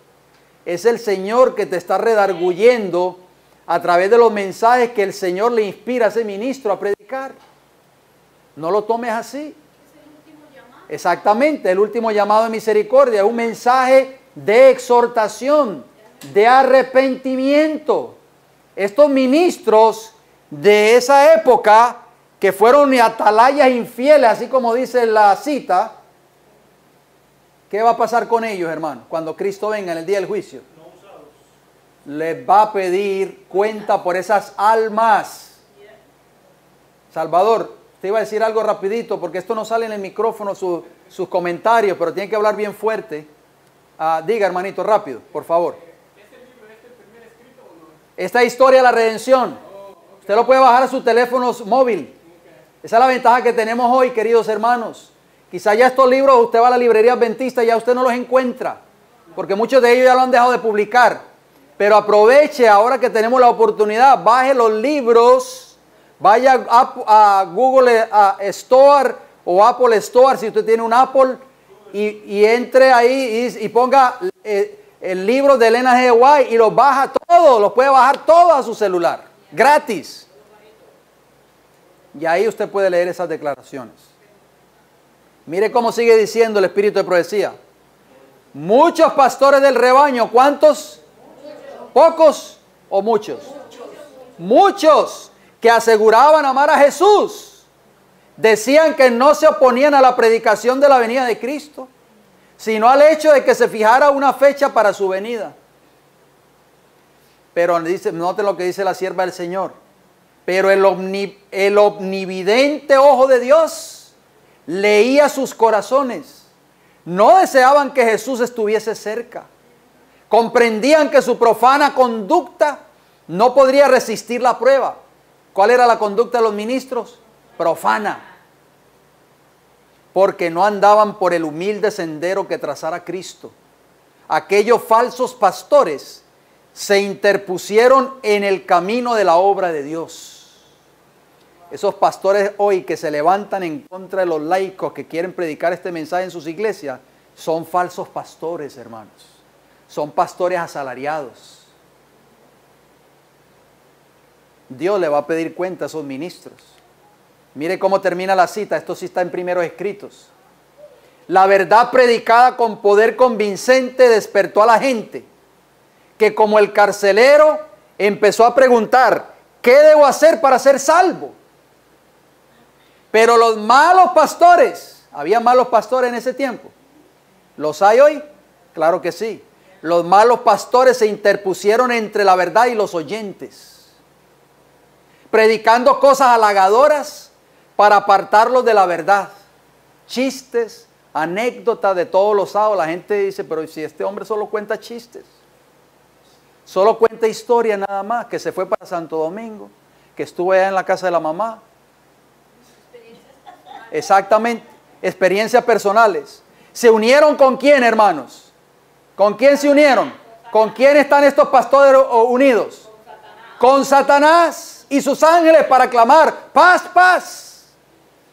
es el Señor que te está redarguyendo a través de los mensajes que el Señor le inspira a ese ministro a predicar. No lo tomes así. Es el último llamado. Exactamente, el último llamado de misericordia, un mensaje de exhortación, de arrepentimiento. Estos ministros de esa época, que fueron atalayas infieles, así como dice la cita, ¿qué va a pasar con ellos, hermano? Cuando Cristo venga en el día del juicio. Les va a pedir cuenta por esas almas. Salvador, te iba a decir algo rapidito, porque esto no sale en el micrófono, sus comentarios, pero tiene que hablar bien fuerte. Diga, hermanito, rápido, por favor. ¿Este libro es el primer escrito o no? Esta historia de la redención, usted lo puede bajar a su teléfono móvil. Esa es la ventaja que tenemos hoy, queridos hermanos. Quizá ya estos libros, usted va a la librería adventista y ya usted no los encuentra, porque muchos de ellos ya lo han dejado de publicar. Pero aproveche ahora que tenemos la oportunidad, baje los libros, vaya a Google Store o Apple Store, si usted tiene un Apple, y entre ahí y ponga el libro de Elena G. White y los baja todos, los puede bajar todos a su celular, gratis. Y ahí usted puede leer esas declaraciones. Mire cómo sigue diciendo el espíritu de profecía. Muchos pastores del rebaño, ¿cuántos? ¿Pocos o muchos? Muchos que aseguraban amar a Jesús. Decían que no se oponían a la predicación de la venida de Cristo, sino al hecho de que se fijara una fecha para su venida. Pero dice, noten lo que dice la sierva del Señor. Pero el omnividente ojo de Dios leía sus corazones. No deseaban que Jesús estuviese cerca. Comprendían que su profana conducta no podría resistir la prueba. ¿Cuál era la conducta de los ministros? Profana. Porque no andaban por el humilde sendero que trazara Cristo. Aquellos falsos pastores se interpusieron en el camino de la obra de Dios. Esos pastores hoy que se levantan en contra de los laicos que quieren predicar este mensaje en sus iglesias, son falsos pastores, hermanos. Son pastores asalariados. Dios le va a pedir cuenta a esos ministros. Mire cómo termina la cita, esto sí está en primeros escritos. La verdad predicada con poder convincente despertó a la gente, que como el carcelero empezó a preguntar, ¿qué debo hacer para ser salvo? Pero los malos pastores, ¿había malos pastores en ese tiempo? ¿Los hay hoy? Claro que sí. Los malos pastores se interpusieron entre la verdad y los oyentes, predicando cosas halagadoras para apartarlos de la verdad. Chistes, anécdotas de todos los lados. La gente dice, pero si este hombre solo cuenta chistes, solo cuenta historia nada más, que se fue para Santo Domingo, que estuvo allá en la casa de la mamá. Exactamente, experiencias personales. ¿Se unieron con quién, hermanos? ¿Con quién se unieron? ¿Con quién están estos pastores unidos? Con Satanás y sus ángeles para clamar, paz, paz.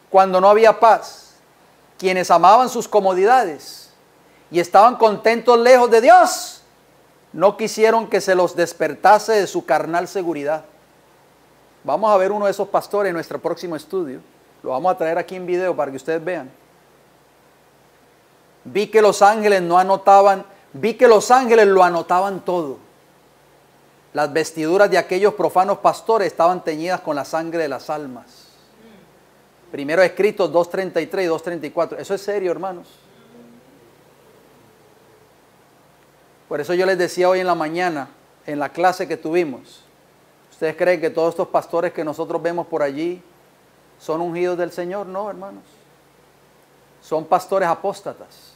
Cuando no había paz, quienes amaban sus comodidades y estaban contentos lejos de Dios, no quisieron que se los despertase de su carnal seguridad. Vamos a ver uno de esos pastores en nuestro próximo estudio. Lo vamos a traer aquí en video para que ustedes vean. Vi que los ángeles lo anotaban todo. Las vestiduras de aquellos profanos pastores estaban teñidas con la sangre de las almas. Primero escritos 2:33 y 2:34. Eso es serio, hermanos. Por eso yo les decía hoy en la mañana, en la clase que tuvimos, ¿ustedes creen que todos estos pastores que nosotros vemos por allí son ungidos del Señor? No, hermanos. Son pastores apóstatas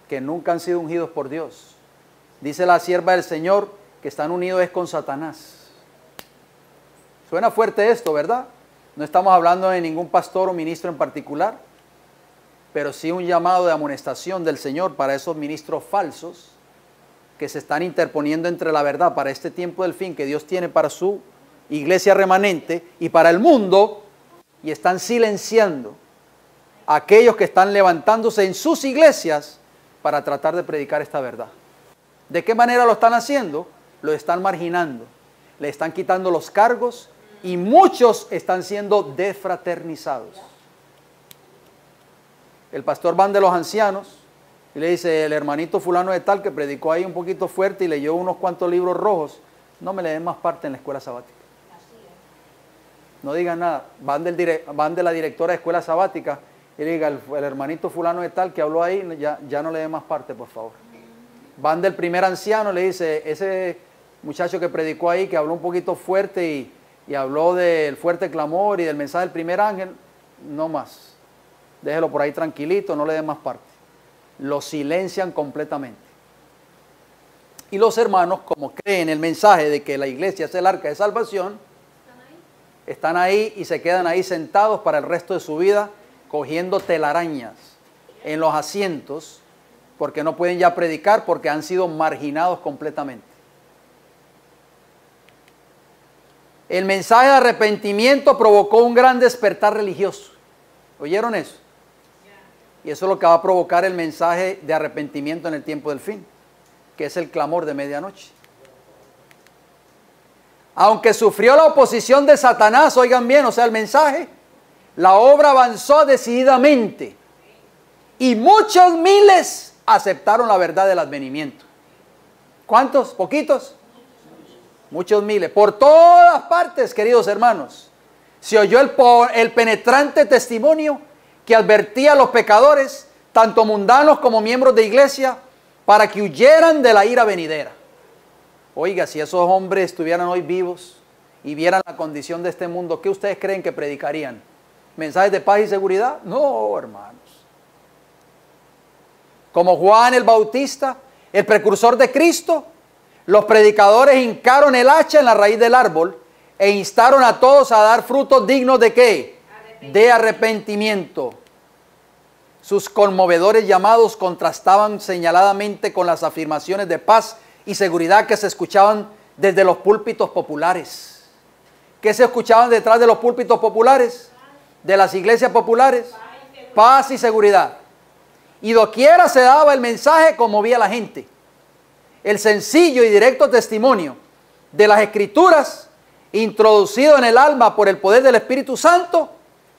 que nunca han sido ungidos por Dios. Dice la sierva del Señor que están unidos es con Satanás. Suena fuerte esto, ¿verdad? No estamos hablando de ningún pastor o ministro en particular, pero sí un llamado de amonestación del Señor para esos ministros falsos que se están interponiendo entre la verdad para este tiempo del fin que Dios tiene para su iglesia remanente y para el mundo, y están silenciando a aquellos que están levantándose en sus iglesias para tratar de predicar esta verdad. ¿De qué manera lo están haciendo? Lo están marginando, le están quitando los cargos y muchos están siendo desfraternizados. El pastor van de los ancianos y le dice, el hermanito fulano de tal que predicó ahí un poquito fuerte y leyó unos cuantos libros rojos, no me le den más parte en la escuela sabática. No digan nada. Van de la directora de escuela sabática y le diga, el hermanito fulano de tal que habló ahí, ya no le den más parte, por favor. Van del primer anciano, le dice, ese muchacho que predicó ahí, que habló un poquito fuerte y habló del fuerte clamor y del mensaje del primer ángel, no más. Déjelo por ahí tranquilito, no le den más parte. Lo silencian completamente. Y los hermanos, como creen el mensaje de que la iglesia es el arca de salvación, están ahí y se quedan ahí sentados para el resto de su vida, cogiendo telarañas en los asientos, porque no pueden ya predicar, porque han sido marginados completamente. El mensaje de arrepentimiento provocó un gran despertar religioso. ¿Oyeron eso? Y eso es lo que va a provocar el mensaje de arrepentimiento en el tiempo del fin, que es el clamor de medianoche. Aunque sufrió la oposición de Satanás, oigan bien, o sea, el mensaje, la obra avanzó decididamente y muchos miles aceptaron la verdad del advenimiento. ¿Cuántos? ¿Poquitos? Muchos miles. Por todas partes, queridos hermanos, se oyó el penetrante testimonio que advertía a los pecadores, tanto mundanos como miembros de iglesia, para que huyeran de la ira venidera. Oiga, si esos hombres estuvieran hoy vivos y vieran la condición de este mundo, ¿qué ustedes creen que predicarían? ¿Mensajes de paz y seguridad? No, hermanos. Como Juan el Bautista, el precursor de Cristo, los predicadores hincaron el hacha en la raíz del árbol e instaron a todos a dar frutos dignos ¿de qué? De arrepentimiento. Sus conmovedores llamados contrastaban señaladamente con las afirmaciones de paz y seguridad que se escuchaban desde los púlpitos populares. ¿Qué se escuchaban detrás de los púlpitos populares? De las iglesias populares. Paz y seguridad. Y doquiera se daba el mensaje, conmovía a la gente. El sencillo y directo testimonio de las Escrituras, introducido en el alma por el poder del Espíritu Santo,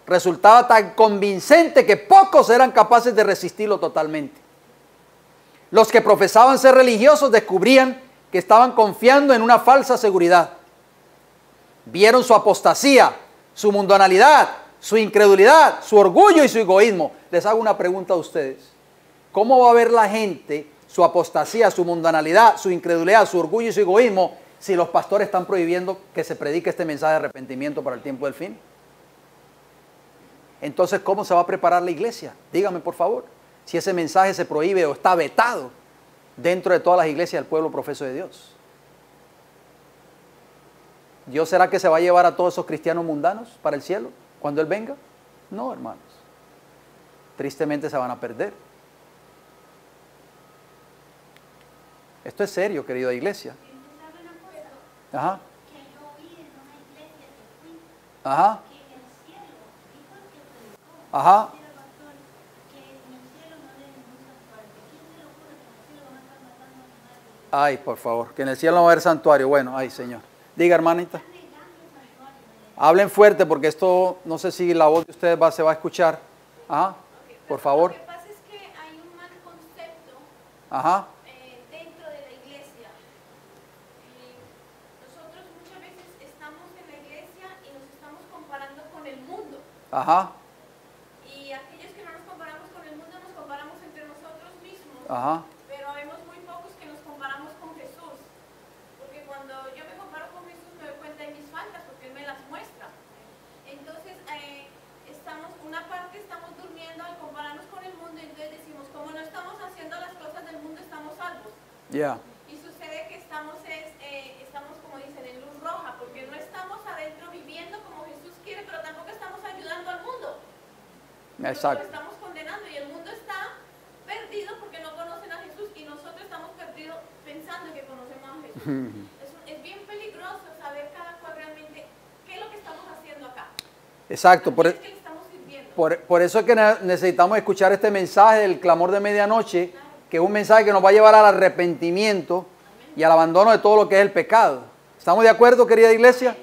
resultaba tan convincente que pocos eran capaces de resistirlo totalmente. Los que profesaban ser religiosos descubrían que estaban confiando en una falsa seguridad. Vieron su apostasía, su mundanalidad, su incredulidad, su orgullo y su egoísmo. Les hago una pregunta a ustedes. ¿Cómo va a ver la gente su apostasía, su mundanalidad, su incredulidad, su orgullo y su egoísmo si los pastores están prohibiendo que se predique este mensaje de arrepentimiento para el tiempo del fin? Entonces, ¿cómo se va a preparar la iglesia? Dígame, por favor, si ese mensaje se prohíbe o está vetado dentro de todas las iglesias del pueblo profeso de Dios. ¿Dios será que se va a llevar a todos esos cristianos mundanos para el cielo cuando Él venga? No, hermanos. Tristemente se van a perder. Esto es serio, querida iglesia. Ajá. Ajá. Ajá. Ay, por favor, que en el cielo no va a haber santuario. Bueno, ay, Señor. Diga, hermanita. Hablen fuerte porque esto, no sé si la voz de ustedes se va a escuchar. Ajá, por favor. Lo que pasa es que hay un mal concepto Ajá. dentro de la iglesia. Nosotros muchas veces estamos en la iglesia y nos estamos comparando con el mundo. Ajá. Y aquellos que no nos comparamos con el mundo, nos comparamos entre nosotros mismos. Ajá. Pero vemos muy pocos que nos comparamos con Jesús. Porque cuando yo me comparo con Jesús me doy cuenta de mis faltas porque Él me las muestra. Entonces, una parte estamos durmiendo al compararnos con el mundo y entonces decimos, como no estamos haciendo las cosas del mundo, estamos salvos. Ya. Y sucede que estamos como dicen, en luz roja, porque no estamos adentro viviendo como Jesús quiere, pero tampoco estamos ayudando al mundo. Exacto. Lo estamos condenando y el mundo está perdido porque no conocen a Jesús y nosotros estamos perdidos pensando que conocemos a Jesús. Es bien peligroso saber cada cual realmente qué es lo que estamos haciendo acá. Exacto. ¿Qué es que le estamos sirviendo? Por eso es que necesitamos escuchar este mensaje del clamor de medianoche, que es un mensaje que nos va a llevar al arrepentimiento y al abandono de todo lo que es el pecado. ¿Estamos de acuerdo, querida iglesia?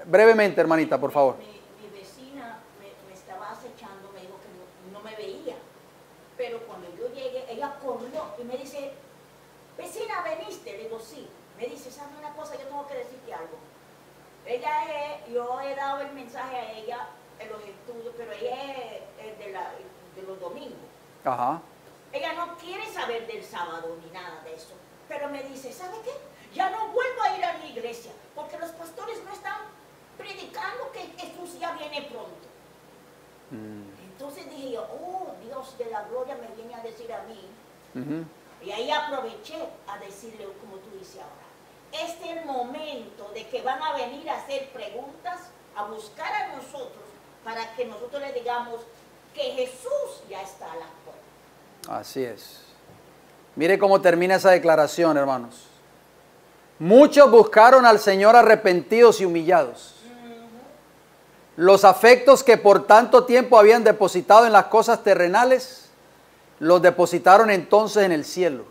Brevemente, hermanita, por favor. Mi vecina me estaba acechando, me dijo que no me veía. Pero cuando yo llegué, ella corrió y me dice, vecina, ¿veniste? Le digo, sí. Me dice, ¿sabes una cosa? Yo tengo que decirte algo. Yo he dado el mensaje a ella en los estudios, pero ella es de los domingos. Ajá. Ella no quiere saber del sábado ni nada de eso. Pero me dice, ¿sabe qué? Ya no vuelvo a ir a mi iglesia, porque los pastores no están predicando que Jesús ya viene pronto. Entonces dije yo, oh, Dios de la gloria me viene a decir a mí. Y ahí aproveché a decirle, como tú dices ahora, este es el momento de que van a venir a hacer preguntas, a buscar a nosotros, para que nosotros le digamos que Jesús ya está a la puerta. Así es. Mire cómo termina esa declaración, hermanos. Muchos buscaron al Señor arrepentidos y humillados. Los afectos que por tanto tiempo habían depositado en las cosas terrenales, los depositaron entonces en el cielo.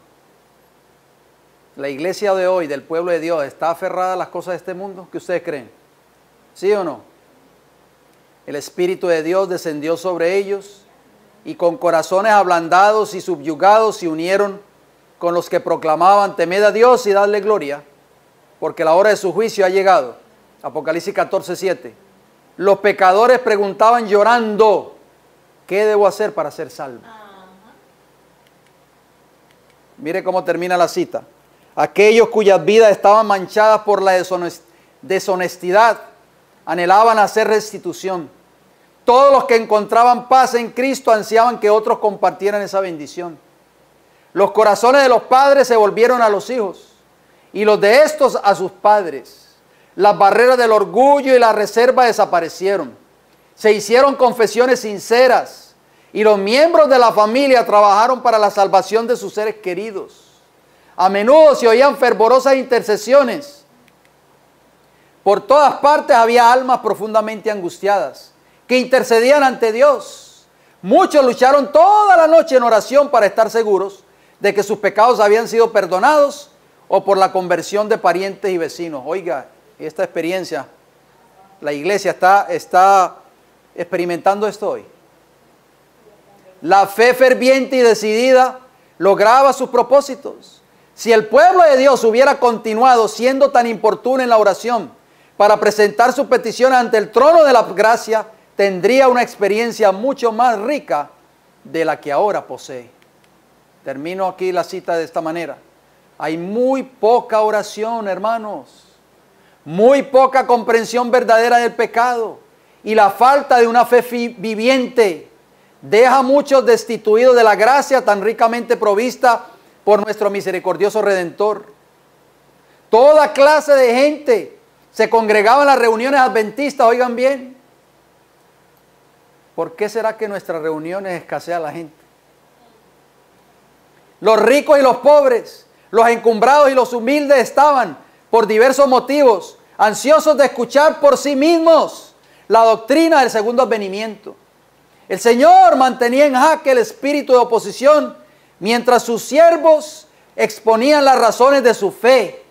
La iglesia de hoy, del pueblo de Dios, ¿está aferrada a las cosas de este mundo? ¿Qué ustedes creen? ¿Sí o no? El Espíritu de Dios descendió sobre ellos y con corazones ablandados y subyugados se unieron con los que proclamaban: temed a Dios y dadle gloria, porque la hora de su juicio ha llegado. Apocalipsis 14:7. Los pecadores preguntaban llorando: ¿qué debo hacer para ser salvo? Mire cómo termina la cita. Aquellos cuyas vidas estaban manchadas por la deshonestidad anhelaban hacer restitución. Todos los que encontraban paz en Cristo ansiaban que otros compartieran esa bendición. Los corazones de los padres se volvieron a los hijos y los de estos a sus padres. Las barreras del orgullo y la reserva desaparecieron. Se hicieron confesiones sinceras y los miembros de la familia trabajaron para la salvación de sus seres queridos. A menudo se oían fervorosas intercesiones. Por todas partes había almas profundamente angustiadas que intercedían ante Dios. Muchos lucharon toda la noche en oración para estar seguros de que sus pecados habían sido perdonados o por la conversión de parientes y vecinos. Oiga, esta experiencia, la iglesia está experimentando esto hoy. La fe ferviente y decidida lograba sus propósitos. Si el pueblo de Dios hubiera continuado siendo tan importuno en la oración para presentar sus peticiones ante el trono de la gracia, tendría una experiencia mucho más rica de la que ahora posee. Termino aquí la cita de esta manera. Hay muy poca oración, hermanos. Muy poca comprensión verdadera del pecado. Y la falta de una fe viviente deja a muchos destituidos de la gracia tan ricamente provista por nuestro misericordioso Redentor. Toda clase de gente se congregaba en las reuniones adventistas, oigan bien. ¿Por qué será que en nuestras reuniones escasea la gente? Los ricos y los pobres, los encumbrados y los humildes estaban, por diversos motivos, ansiosos de escuchar por sí mismos la doctrina del segundo advenimiento. El Señor mantenía en jaque el espíritu de oposición mientras sus siervos exponían las razones de su fe.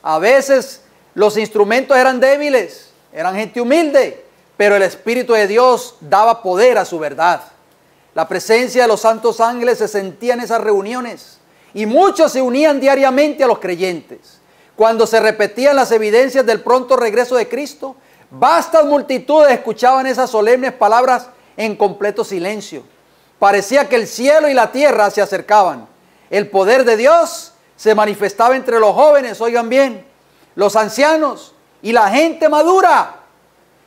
A veces los instrumentos eran débiles, eran gente humilde, pero el Espíritu de Dios daba poder a su verdad. La presencia de los santos ángeles se sentía en esas reuniones y muchos se unían diariamente a los creyentes. Cuando se repetían las evidencias del pronto regreso de Cristo, vastas multitudes escuchaban esas solemnes palabras en completo silencio. Parecía que el cielo y la tierra se acercaban. El poder de Dios se manifestaba entre los jóvenes, oigan bien, los ancianos y la gente madura.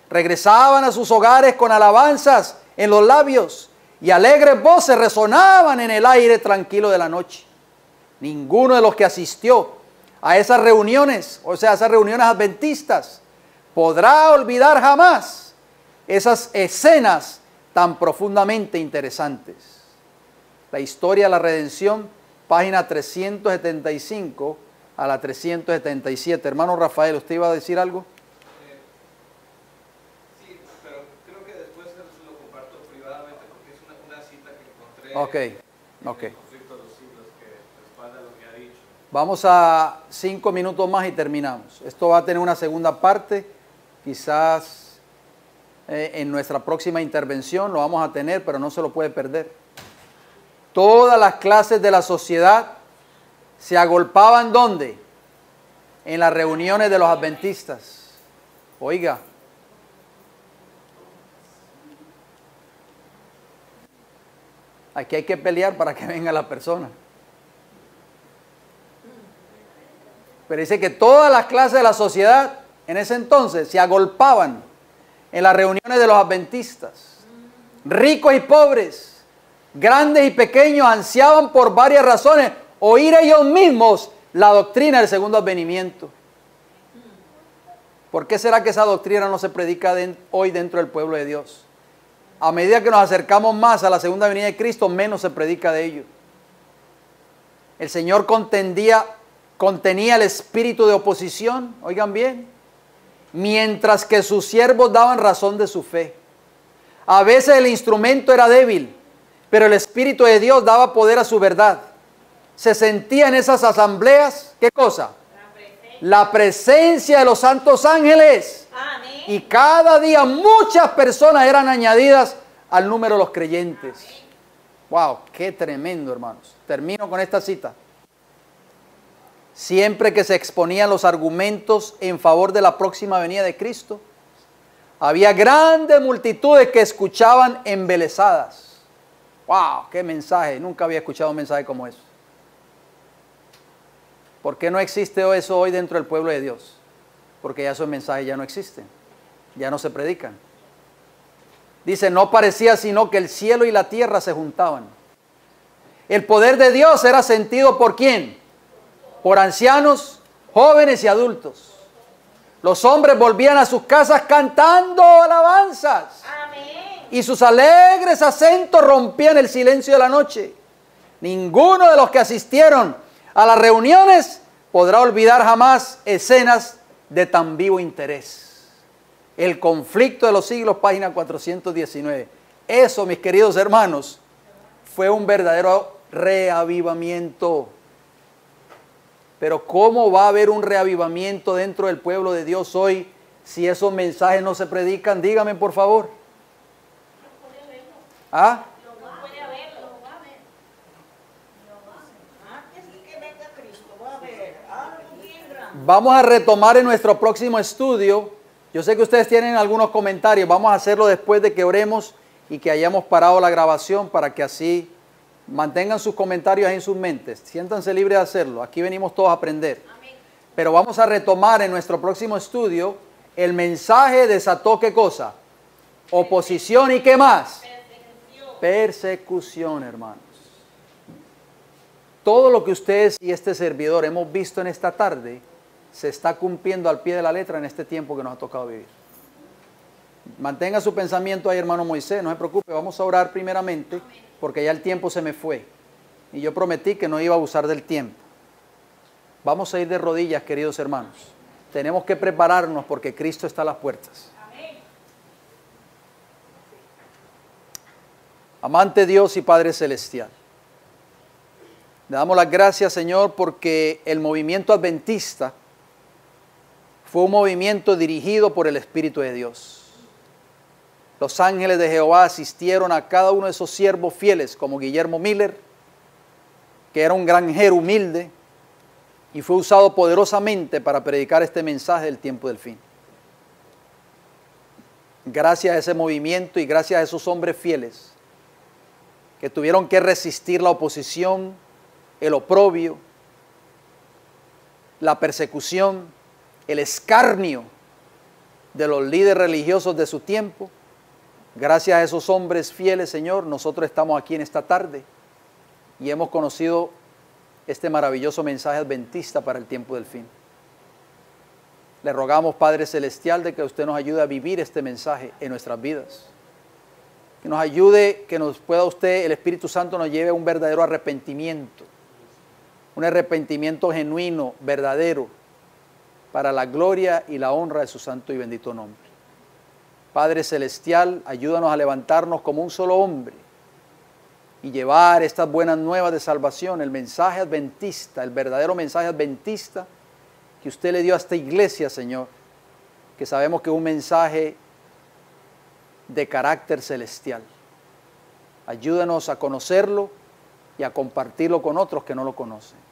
Regresaban a sus hogares con alabanzas en los labios y alegres voces resonaban en el aire tranquilo de la noche. Ninguno de los que asistió a esas reuniones, o sea, esas reuniones adventistas, podrá olvidar jamás esas escenas tan profundamente interesantes. La historia de la redención, página 375 a la 377. Hermano Rafael, ¿usted iba a decir algo? Sí, pero creo que después lo comparto privadamente porque es una cita que encontré Ok. en el conflicto de los siglos que respalda lo que ha dicho. Vamos a 5 minutos más y terminamos. Esto va a tener una segunda parte, quizás en nuestra próxima intervención lo vamos a tener, pero no se lo puede perder. Todas las clases de la sociedad se agolpaban, ¿dónde? En las reuniones de los adventistas. Oiga. Aquí hay que pelear para que venga la persona. Pero dice que todas las clases de la sociedad en ese entonces se agolpaban en las reuniones de los adventistas. Ricos y pobres, grandes y pequeños, ansiaban por varias razones oír ellos mismos la doctrina del segundo advenimiento. ¿Por qué será que esa doctrina no se predica hoy dentro del pueblo de Dios? A medida que nos acercamos más a la segunda venida de Cristo, menos se predica de ello. El Señor contenía el espíritu de oposición, oigan bien, mientras que sus siervos daban razón de su fe. A veces el instrumento era débil, pero el Espíritu de Dios daba poder a su verdad. Se sentía en esas asambleas, ¿qué cosa? La presencia de los santos ángeles. Amén. Y cada día muchas personas eran añadidas al número de los creyentes. Wow, qué tremendo, hermanos. Termino con esta cita. Siempre que se exponían los argumentos en favor de la próxima venida de Cristo, había grandes multitudes que escuchaban embelesadas. Wow, qué mensaje. Nunca había escuchado un mensaje como eso. ¿Por qué no existe eso hoy dentro del pueblo de Dios? Porque ya esos mensajes ya no existen, ya no se predican. Dice, no parecía sino que el cielo y la tierra se juntaban. El poder de Dios era sentido ¿por quién? Por ancianos, jóvenes y adultos. Los hombres volvían a sus casas cantando alabanzas. Amén. Y sus alegres acentos rompían el silencio de la noche. Ninguno de los que asistieron a las reuniones podrá olvidar jamás escenas de tan vivo interés. El conflicto de los siglos, página 419. Eso, mis queridos hermanos, fue un verdadero reavivamiento. Pero ¿cómo va a haber un reavivamiento dentro del pueblo de Dios hoy si esos mensajes no se predican? Dígame, por favor. ¿Ah? Vamos a retomar en nuestro próximo estudio. Yo sé que ustedes tienen algunos comentarios. Vamos a hacerlo después de que oremos y que hayamos parado la grabación para que así mantengan sus comentarios en sus mentes. Siéntanse libres de hacerlo. Aquí venimos todos a aprender. Amén. Pero vamos a retomar en nuestro próximo estudio. El mensaje desató ¿qué cosa? Oposición y ¿qué más? Persecución, hermanos. Todo lo que ustedes y este servidor hemos visto en esta tarde se está cumpliendo al pie de la letra en este tiempo que nos ha tocado vivir. Mantenga su pensamiento ahí, hermano Moisés, no se preocupe, vamos a orar primeramente, porque ya el tiempo se me fue. Y yo prometí que no iba a abusar del tiempo. Vamos a ir de rodillas, queridos hermanos. Tenemos que prepararnos porque Cristo está a las puertas. Amante Dios y Padre Celestial, le damos las gracias, Señor, porque el movimiento adventista fue un movimiento dirigido por el Espíritu de Dios. Los ángeles de Jehová asistieron a cada uno de esos siervos fieles, como Guillermo Miller, que era un granjero humilde y fue usado poderosamente para predicar este mensaje del tiempo del fin. Gracias a ese movimiento y gracias a esos hombres fieles que tuvieron que resistir la oposición, el oprobio, la persecución, el escarnio de los líderes religiosos de su tiempo. Gracias a esos hombres fieles, Señor, nosotros estamos aquí en esta tarde y hemos conocido este maravilloso mensaje adventista para el tiempo del fin. Le rogamos, Padre Celestial, de que usted nos ayude a vivir este mensaje en nuestras vidas. Que nos ayude, que nos pueda usted, el Espíritu Santo nos lleve a un verdadero arrepentimiento. Un arrepentimiento genuino, verdadero, para la gloria y la honra de su santo y bendito nombre. Padre Celestial, ayúdanos a levantarnos como un solo hombre y llevar estas buenas nuevas de salvación, el mensaje adventista, el verdadero mensaje adventista que usted le dio a esta iglesia, Señor, que sabemos que es un mensaje de carácter celestial. Ayúdanos a conocerlo y a compartirlo con otros que no lo conocen.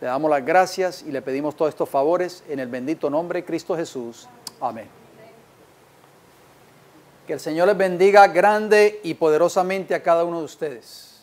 Le damos las gracias y le pedimos todos estos favores en el bendito nombre de Cristo Jesús. Amén. Que el Señor les bendiga grande y poderosamente a cada uno de ustedes.